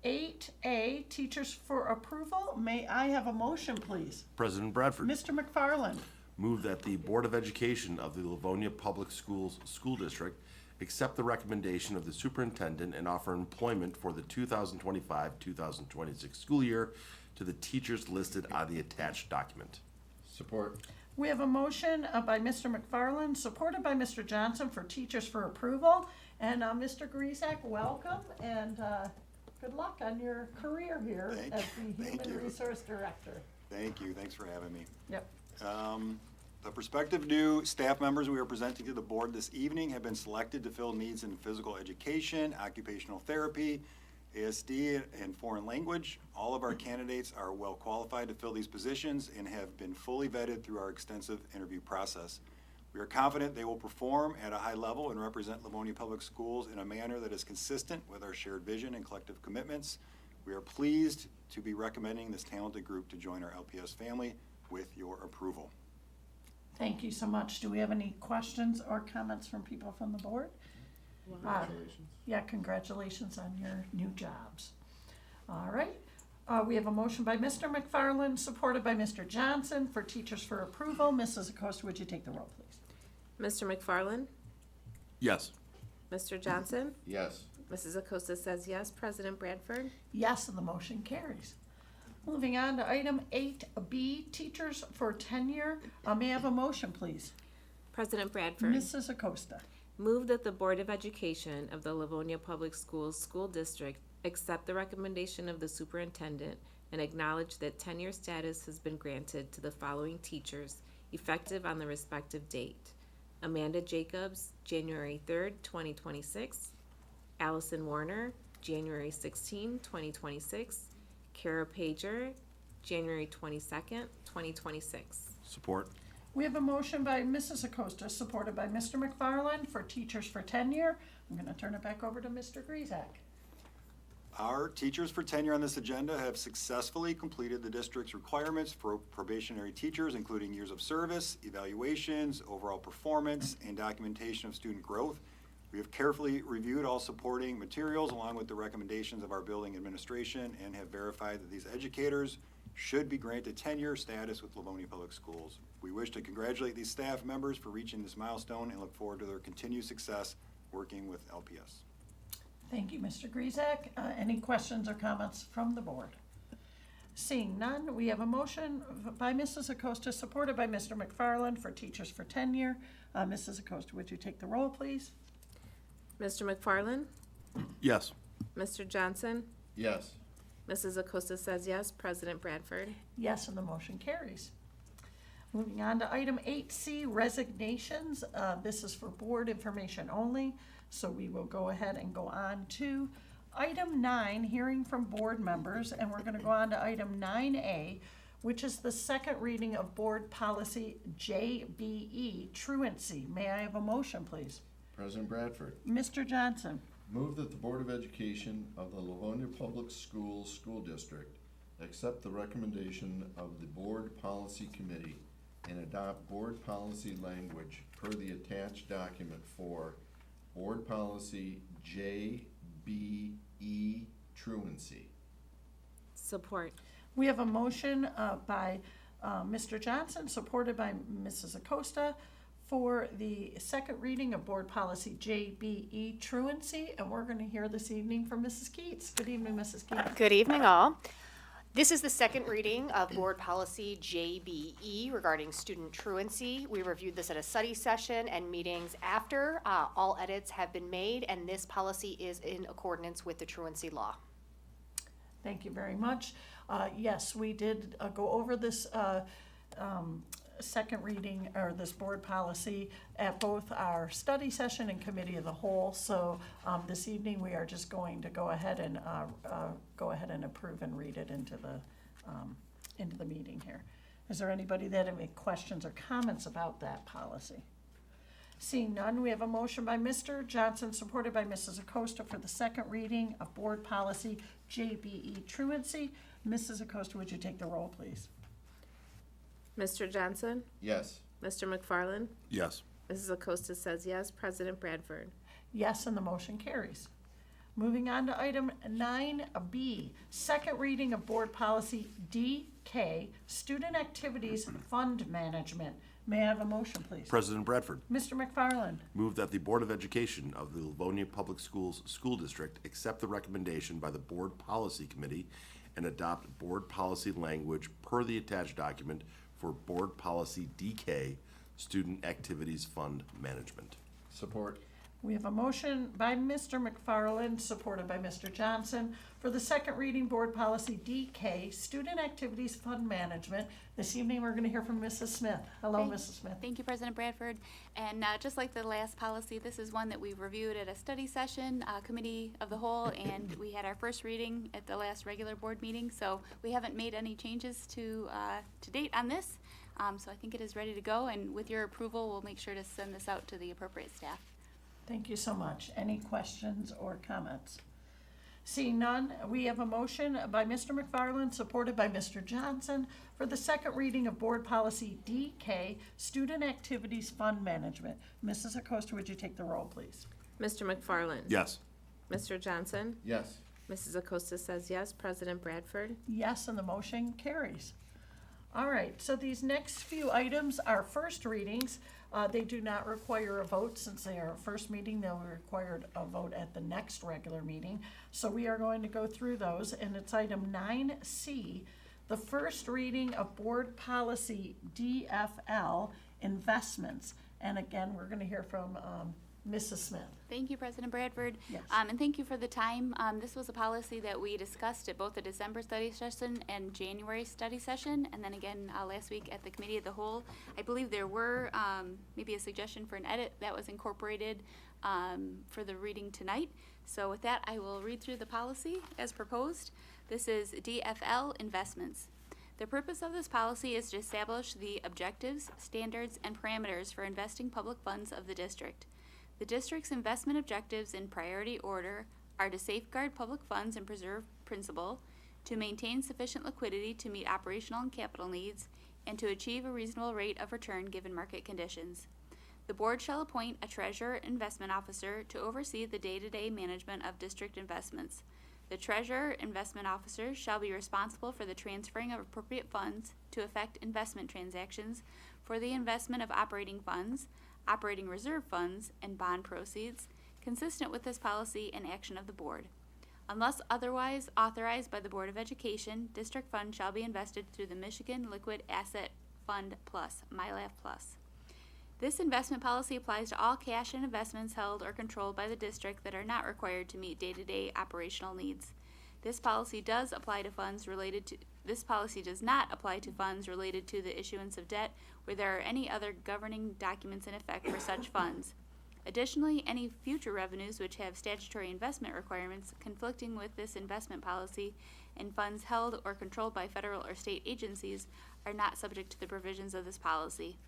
8A, teachers for approval. May I have a motion, please? President Bradford, Mr. McFarland. move that the Board of Education of the Livonia Public Schools School District accept the recommendation of the superintendent and offer employment for the 2025-2026 school year to the teachers listed on the attached document. Support. We have a motion by Mr. McFarland, supported by Mr. Johnson for teachers for approval. And Mr. Grizak, welcome, and good luck on your career here as the Human Resource Director. Thank you. Thanks for having me. Yep. The prospective new staff members we are presenting to the board this evening have been selected to fill needs in physical education, occupational therapy, ASD, and foreign language. All of our candidates are well qualified to fill these positions and have been fully vetted through our extensive interview process. We are confident they will perform at a high level and represent Livonia Public Schools in a manner that is consistent with our shared vision and collective commitments. We are pleased to be recommending this talented group to join our LPS family with your approval. Thank you so much. Do we have any questions or comments from people from the board? Congratulations. Yeah, congratulations on your new jobs. All right. We have a motion by Mr. McFarland, supported by Mr. Johnson for teachers for approval. Mrs. Acosta, would you take the roll, please? Mr. McFarland? Yes. Mr. Johnson? Yes. Mrs. Acosta says yes. President Bradford? Yes, and the motion carries. Moving on to item 8B, teachers for tenure. May I have a motion, please? President Bradford? Mrs. Acosta. Move that the Board of Education of the Livonia Public Schools School District accept the recommendation of the superintendent and acknowledge that tenure status has been granted to the following teachers effective on the respective date. Amanda Jacobs, January 3rd, 2026. Allison Warner, January 16, 2026. Kara Pager, January 22nd, 2026. Support. We have a motion by Mrs. Acosta, supported by Mr. McFarland, for Teachers for Tenure. I'm going to turn it back over to Mr. Grizak. Our Teachers for Tenure on this agenda have successfully completed the district's requirements for probationary teachers, including years of service, evaluations, overall performance, and documentation of student growth. We have carefully reviewed all supporting materials along with the recommendations of our building administration and have verified that these educators should be granted tenure status with Livonia Public Schools. We wish to congratulate these staff members for reaching this milestone and look forward to their continued success working with LPS. Thank you, Mr. Grizak. Any questions or comments from the board? Seeing none, we have a motion by Mrs. Acosta, supported by Mr. McFarland, for Teachers for Tenure. Mrs. Acosta, would you take the roll, please? Mr. McFarland? Yes. Mr. Johnson? Yes. Mrs. Acosta says yes. President Bradford? Yes, and the motion carries. Moving on to item 8C, resignations. This is for board information only, so we will go ahead and go on to item 9, hearing from board members, and we're going to go on to item 9A, which is the second reading of board policy JBE, truancy. May I have a motion, please? President Bradford, Mr. Johnson. move that the Board of Education of the Livonia Public Schools School District accept the recommendation of the Board Policy Committee and adopt board policy language per the attached document for Board Policy JBE, truancy. Support. We have a motion by Mr. Johnson, supported by Mrs. Acosta, for the second reading of Board Policy JBE, truancy, and we're going to hear this evening from Mrs. Keats. Good evening, Mrs. Keats. Good evening, all. This is the second reading of Board Policy JBE regarding student truancy. We reviewed this at a study session and meetings after. All edits have been made, and this policy is in accordance with the truancy law. Thank you very much. Yes, we did go over this second reading, or this board policy, at both our study session and committee of the whole. So this evening we are just going to go ahead and approve and read it into the meeting here. Is there anybody that have any questions or comments about that policy? Seeing none, we have a motion by Mr. Johnson, supported by Mrs. Acosta, for the second reading of board policy JBE, truancy. Mrs. Acosta, would you take the roll, please? Mr. Johnson? Yes. Mr. McFarland? Yes. Mrs. Acosta says yes. President Bradford? Yes, and the motion carries. Moving on to item 9B, second reading of board policy DK, student activities fund management. May I have a motion, please? President Bradford, Mr. McFarland. move that the Board of Education of the Livonia Public Schools School District accept the recommendation by the Board Policy Committee and adopt board policy language per the attached document for Board Policy DK, Student Activities Fund Management. Support. We have a motion by Mr. McFarland, supported by Mr. Johnson, for the second reading board policy DK, student activities fund management. This evening, we're going to hear from Mrs. Smith. Hello, Mrs. Smith. Thank you, President Bradford. And just like the last policy, this is one that we reviewed at a study session, committee of the whole, and we had our first reading at the last regular board meeting. So we haven't made any changes to date on this. So I think it is ready to go, and with your approval, we'll make sure to send this out to the appropriate staff. Thank you so much. Any questions or comments? Seeing none, we have a motion by Mr. McFarland, supported by Mr. Johnson, for the second reading of board policy DK, student activities fund management. Mrs. Acosta, would you take the roll, please? Mr. McFarland? Yes. Mr. Johnson? Yes. Mrs. Acosta says yes. President Bradford? Yes, and the motion carries. All right, so these next few items are first readings. They do not require a vote. Since they are a first meeting, they'll require a vote at the next regular meeting. So we are going to go through those, and it's item 9C, the first reading of board policy DFL, investments. And again, we're going to hear from Mrs. Smith. Thank you, President Bradford. Yes. And thank you for the time. This was a policy that we discussed at both the December study session and January study session, and then again last week at the committee of the whole. I believe there were maybe a suggestion for an edit that was incorporated for the reading tonight. So with that, I will read through the policy as proposed. This is DFL investments. The purpose of this policy is to establish the objectives, standards, and parameters for investing public funds of the district. The district's investment objectives in priority order are to safeguard public funds and preserve principal, to maintain sufficient liquidity to meet operational and capital needs, and to achieve a reasonable rate of return given market conditions. The board shall appoint a treasurer investment officer to oversee the day-to-day management of district investments. The treasurer investment officer shall be responsible for the transferring of appropriate funds to effect investment transactions for the investment of operating funds, operating reserve funds, and bond proceeds, consistent with this policy and action of the board. Unless otherwise authorized by the Board of Education, district funds shall be invested through the Michigan Liquid Asset Fund Plus, MyLAF Plus. This investment policy applies to all cash and investments held or controlled by the district that are not required to meet day-to-day operational needs. This policy does not apply to funds related to the issuance of debt where there are any other governing documents in effect for such funds. Additionally, any future revenues which have statutory investment requirements conflicting with this investment policy and funds held or controlled by federal or state agencies are not subject to the provisions of this policy.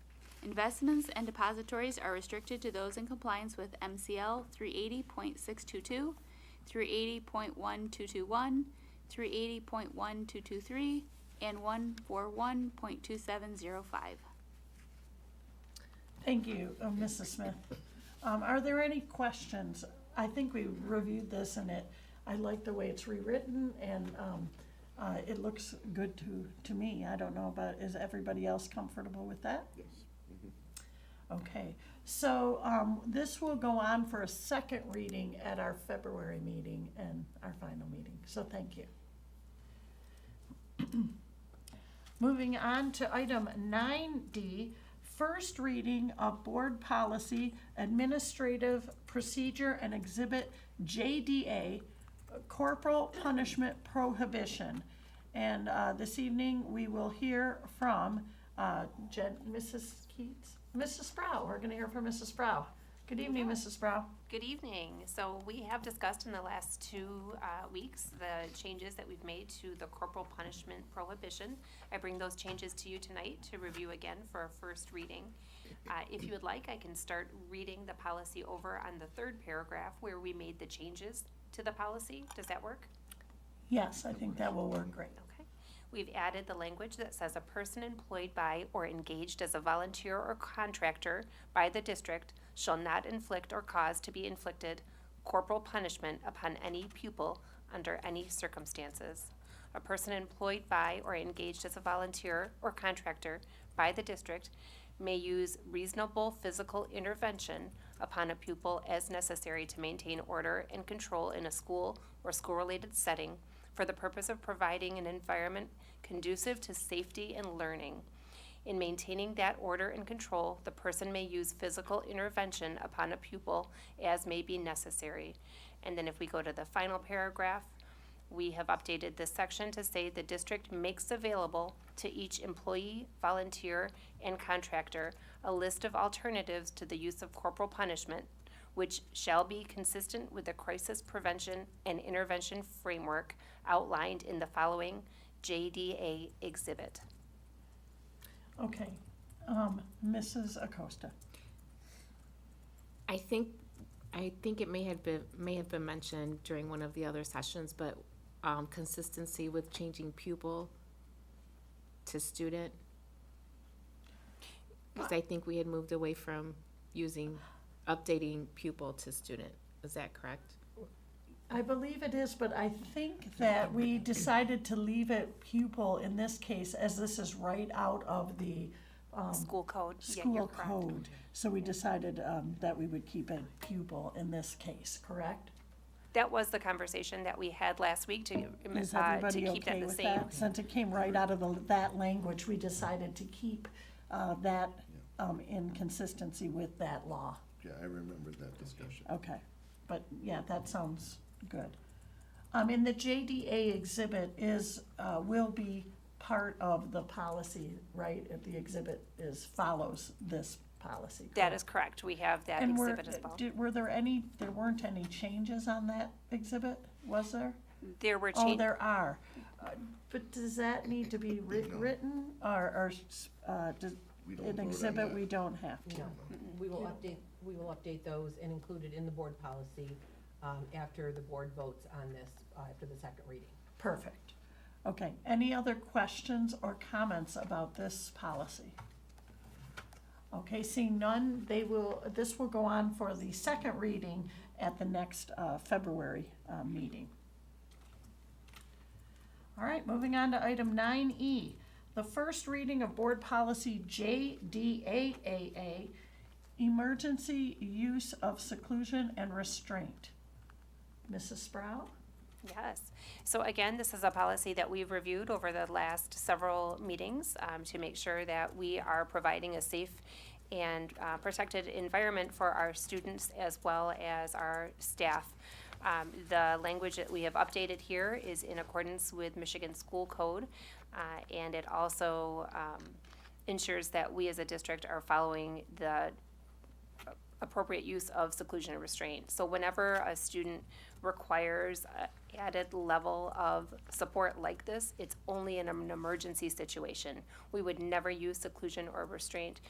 Investments and depositories are restricted to those in compliance with MCL 380.622, 380.1221, 380.1223, and 141.2705. Thank you, Mrs. Smith. Are there any questions? I think we reviewed this and I like the way it's rewritten and it looks good to me. I don't know about, is everybody else comfortable with that? Yes. Okay, so this will go on for a second reading at our February meeting and our final meeting, so thank you. Moving on to item 9D, first reading of Board Policy, Administrative Procedure and Exhibit JDA, Corporal Punishment Prohibition. And this evening we will hear from Mrs. Keats. Mrs. Sproul, we're going to hear from Mrs. Sproul. Good evening, Mrs. Sproul. Good evening. So we have discussed in the last 2 weeks the changes that we've made to the corporal punishment prohibition. I bring those changes to you tonight to review again for a first reading. If you would like, I can start reading the policy over on the 3rd paragraph where we made the changes to the policy. Does that work? Yes, I think that will work great. Okay. We've added the language that says a person employed by or engaged as a volunteer or contractor by the district shall not inflict or cause to be inflicted corporal punishment upon any pupil under any circumstances. A person employed by or engaged as a volunteer or contractor by the district may use reasonable physical intervention upon a pupil as necessary to maintain order and control in a school or school-related setting for the purpose of providing an environment conducive to safety and learning. In maintaining that order and control, the person may use physical intervention upon a pupil as may be necessary. And then if we go to the final paragraph, we have updated this section to say the district makes available to each employee, volunteer, and contractor a list of alternatives to the use of corporal punishment, which shall be consistent with the crisis prevention and intervention framework outlined in the following JDA exhibit. Okay, Mrs. Acosta. I think it may have been mentioned during one of the other sessions, but consistency with changing pupil to student. Because I think we had moved away from updating pupil to student. Is that correct? I believe it is, but I think that we decided to leave it pupil in this case, as this is right out of the School code. Yeah, school you're correct. code. So we decided that we would keep it pupil in this case, correct? That was the conversation that we had last week to Is everybody keep that okay the with same. that? Since it came right out of that language, we decided to keep that in consistency with that law. Yeah, I remember that discussion. Okay, but yeah, that sounds good. In the JDA exhibit will be part of the policy, right? If the exhibit follows this policy. That is correct. We have that And exhibit as well. there weren't any changes on that exhibit, was there? There were Oh, changes. there are. But does that need to be written, or, does, We don't an vote on exhibit, that. we don't have to? No, we will update those and include it in the board policy, after the board votes on this, after the second reading. Perfect. Okay, any other questions or comments about this policy? Okay, seeing none, this will go on for the second reading at the next February meeting. All right, moving on to item 9E, the first reading of Board Policy JDAAA, Emergency Use of Seclusion and Restraint. Mrs. Sprout? Yes. So again, this is a policy that we've reviewed over the last several meetings to make sure that we are providing a safe and protected environment for our students as well as our staff. The language that we have updated here is in accordance with Michigan School Code, and it also ensures that we as a district are following the appropriate use of seclusion and restraint. So whenever a student requires an added level of support like this, it's only in an emergency situation. We would never use seclusion or restraint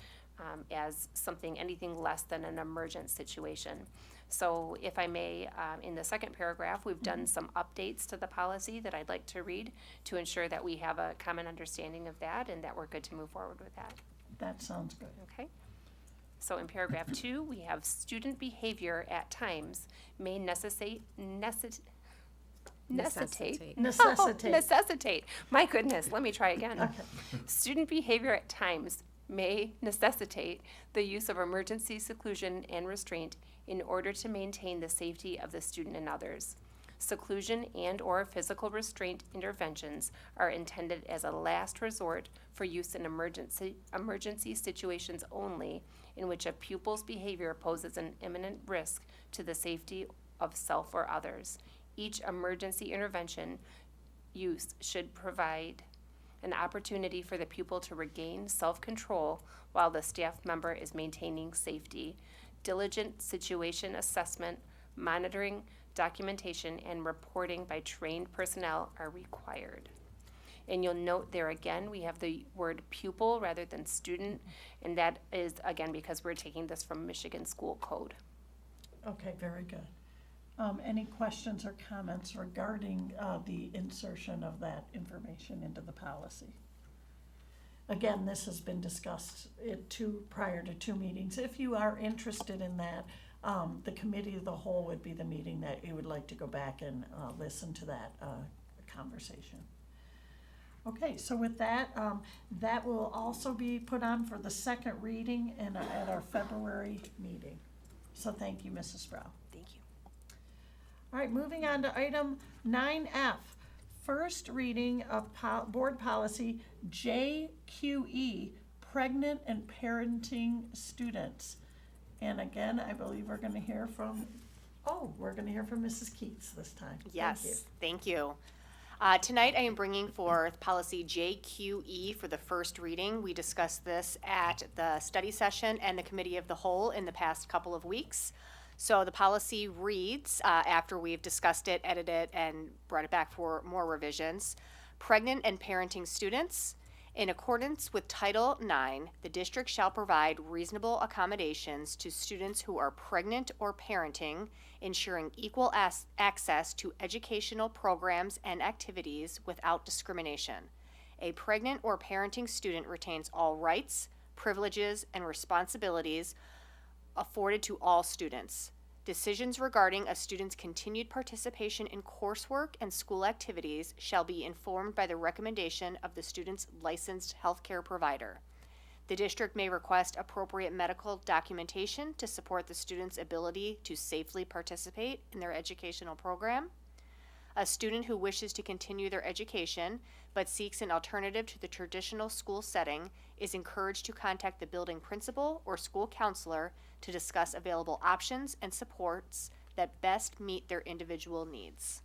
as anything less than an emergent situation. So if I may, in the second paragraph, we've done some updates to the policy that I'd like to read to ensure that we have a common understanding of that and that we're good to move forward with that. That sounds good. Okay. So in paragraph 2, we have student behavior at times may necessitate. Necessitate. Necessitate. My goodness, let me try again. Okay. Student behavior at times may necessitate the use of emergency seclusion and restraint in order to maintain the safety of the student and others. Seclusion and/or physical restraint interventions are intended as a last resort for use in emergency situations only, in which a pupil's behavior poses an imminent risk to the safety of self or others. Each emergency intervention use should provide an opportunity for the pupil to regain self-control while the staff member is maintaining safety. Diligent situation assessment, monitoring, documentation, and reporting by trained personnel are required. And you'll note there again, we have the word pupil rather than student, and that is, again, because we're taking this from Michigan School Code. Okay, very good. Any questions or comments regarding the insertion of that information into the policy? Again, this has been discussed prior to 2 meetings. If you are interested in that, the committee of the whole would be the meeting that you would like to go back and listen to that conversation. Okay, so with that, that will also be put on for the second reading at our February meeting. So thank you, Mrs. Sprout. Thank you. All right, moving on to item 9F, first reading of Board Policy JQE, Pregnant and Parenting Students. And again, I believe we're going to hear from Mrs. Keats this time. Yes, thank you. Tonight I am bringing forth policy JQE for the first reading. We discussed this at the study session and the committee of the whole in the past couple of weeks. So the policy reads, after we've discussed it, edited it, and brought it back for more revisions, pregnant and parenting students. In accordance with Title IX, the district shall provide reasonable accommodations to students who are pregnant or parenting, ensuring equal access to educational programs and activities without discrimination. A pregnant or parenting student retains all rights, privileges, and responsibilities afforded to all students. Decisions regarding a student's continued participation in coursework and school activities shall be informed by the recommendation of the student's licensed healthcare provider. The district may request appropriate medical documentation to support the student's ability to safely participate in their educational program. A student who wishes to continue their education but seeks an alternative to the traditional school setting is encouraged to contact the building principal or school counselor to discuss available options and supports that best meet their individual needs.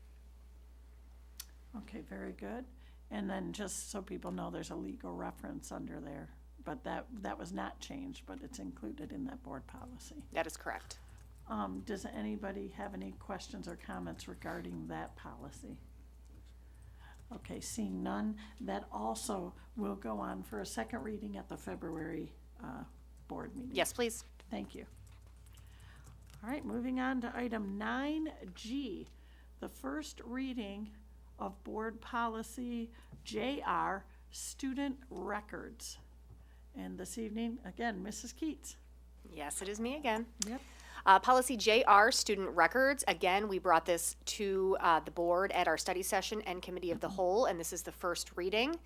Okay, very good. And then just so people know, there's a legal reference under there, but that was not changed, but it's included in that board policy. That is correct. Does anybody have any questions or comments regarding that policy? Okay, seeing none, that also will go on for a second reading at the February board meeting. Yes, please. Thank you. All right, moving on to item 9G, the first reading of Board Policy JR, Student Records. And this evening, again, Mrs. Keats. Yes, it is me again. Yep. Policy JR, student records. Again, we brought this to the board at our study session and committee of the whole, and this is the first reading.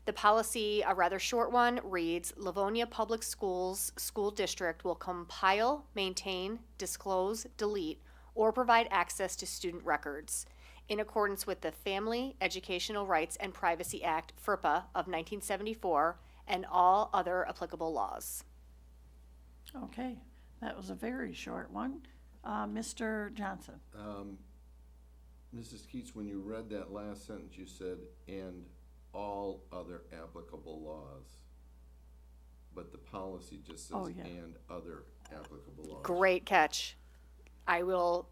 The policy, a rather short one, reads, Livonia Public Schools School District will compile, maintain, disclose, delete, or provide access to student records in accordance with the Family, Educational Rights, and Privacy Act, FERPA, of 1974, and all other applicable laws. Okay, that was a very short one. Mr. Johnson. Mrs. Keats, when you read that last sentence, you said, and all other applicable laws. But the policy just says, Oh, yeah. and other applicable laws. Great catch. I will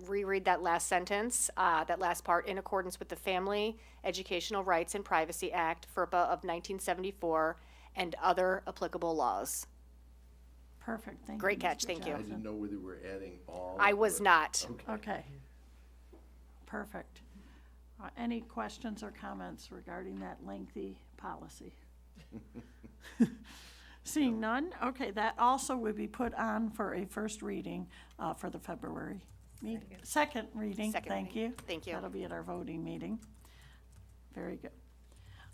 reread that last sentence, that last part, in accordance with the Family, Educational Rights, and Privacy Act, FERPA of 1974, and other applicable laws. Perfect, thank you. Great catch, Mr. thank you. I Johnson. didn't know whether we're adding all. I was or- not. Okay. Perfect. Any questions or comments regarding that lengthy policy? Seeing none, okay, that also would be put on for a first reading for the February meeting. Second reading, Second thank reading. you. Thank you. That'll be at our voting meeting. Very good.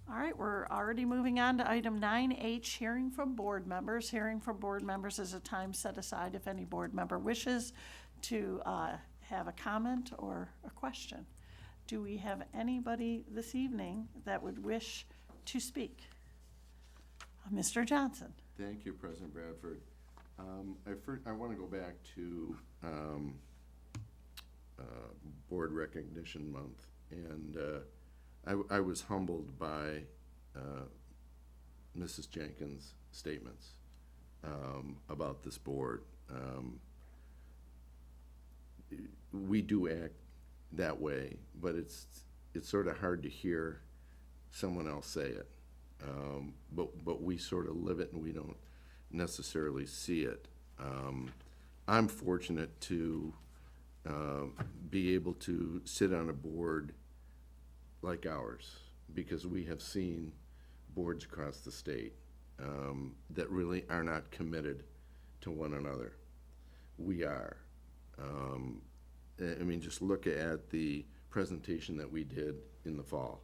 All right, we're already moving on to item 9H, hearing from board members. Hearing from board members is a time set aside if any board member wishes to have a comment or a question. Do we have anybody this evening that would wish to speak? Mr. Johnson. Thank you, President Bradford. I want to go back to Board Recognition Month, and I was humbled by Mrs. Jenkins' statements about this board. We do act that way, but it's sort of hard to hear someone else say it. But we sort of live it and we don't necessarily see it. I'm fortunate to be able to sit on a board like ours, because we have seen boards across the state that really are not committed to one another. We are. I mean, just look at the presentation that we did in the fall.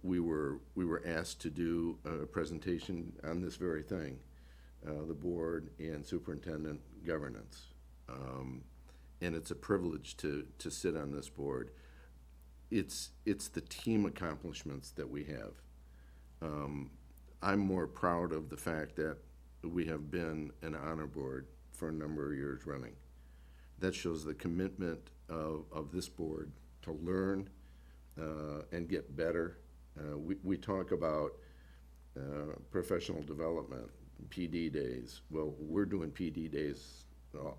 We were asked to do a presentation on this very thing, the board and superintendent governance. And it's a privilege to sit on this board. It's the team accomplishments that we have. I'm more proud of the fact that we have been an honor board for a number of years running. That shows the commitment of this board to learn and get better. We talk about professional development, PD days. Well, we're doing PD days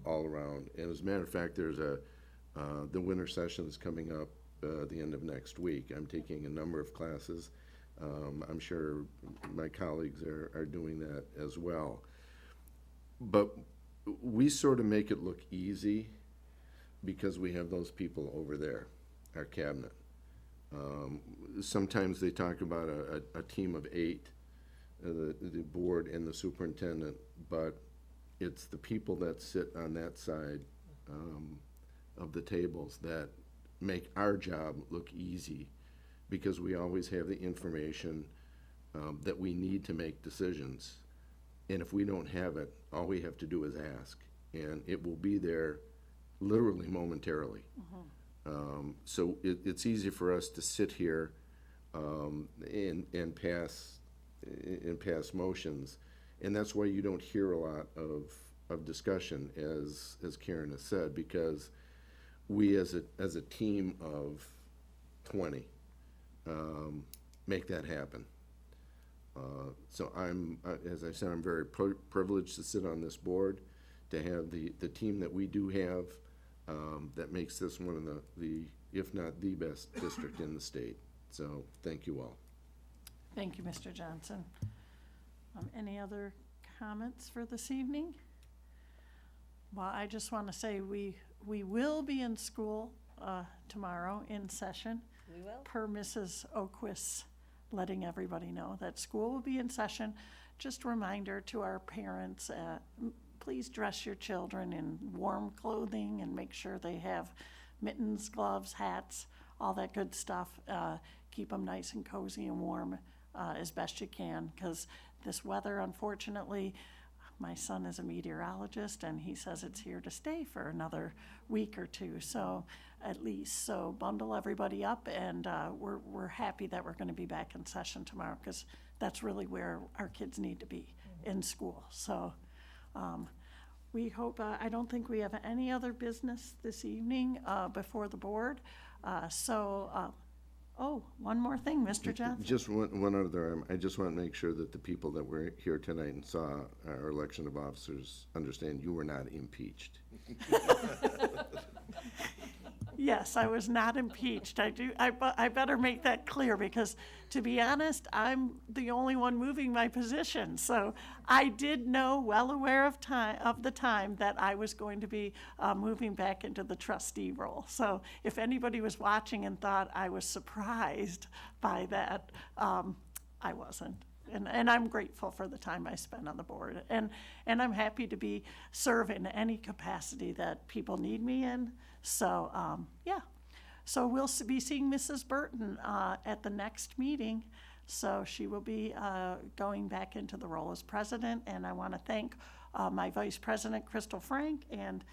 all around. And as a matter of fact, there's the winter session is coming up the end of next week. I'm taking a number of classes. I'm sure my colleagues are doing that as well. But we sort of make it look easy because we have those people over there, our cabinet. Sometimes they talk about a team of 8, the board and the superintendent, but it's the people that sit on that side of the tables that make our job look easy, because we always have the information that we need to make decisions. And if we don't have it, all we have to do is ask, and it will be there literally momentarily. So it's easy for us to sit here and pass motions, and that's why you don't hear a lot of discussion, as Karen has said, because we as a team of 20 make that happen. So as I said, I'm very privileged to sit on this board, to have the team that we do have, that makes this one of the if not the best district in the state. So, thank you all. Thank you, Mr. Johnson. Any other comments for this evening? Well, I just want to say we will be in school tomorrow in session. We will. Per Mrs. O'Quist letting everybody know that school will be in session. Just a reminder to our parents, please dress your children in warm clothing and make sure they have mittens, gloves, hats, all that good stuff. Keep them nice and cozy and warm as best you can, because this weather, unfortunately, my son is a meteorologist and he says it's here to stay for another week or two, so at least. So bundle everybody up, and we're happy that we're going to be back in session tomorrow, because that's really where our kids need to be, in school. So we hope, I don't think we have any other business this evening before the board. Oh, one more thing, Mr. Johnson. Just one other, I just want to make sure that the people that were here tonight and saw our election of officers understand you were not impeached. Yes, I was not impeached. I better make that clear, because to be honest, I'm the only one moving my position. So I did know, well aware of the time that I was going to be moving back into the trustee role. So if anybody was watching and thought I was surprised by that, I wasn't. And I'm grateful for the time I spent on the board. And I'm happy to serve in any capacity that people need me in. So, yeah. So we'll be seeing Mrs. Burton at the next meeting. So she will be going back into the role as president. And I want to thank my vice president, Crystal Frank, and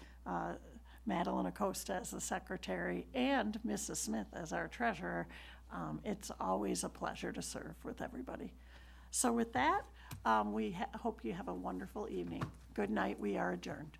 Madeline Acosta as the secretary, and Mrs. Smith as our treasurer. It's always a pleasure to serve with everybody. So with that, we hope you have a wonderful evening. Good night. We are adjourned.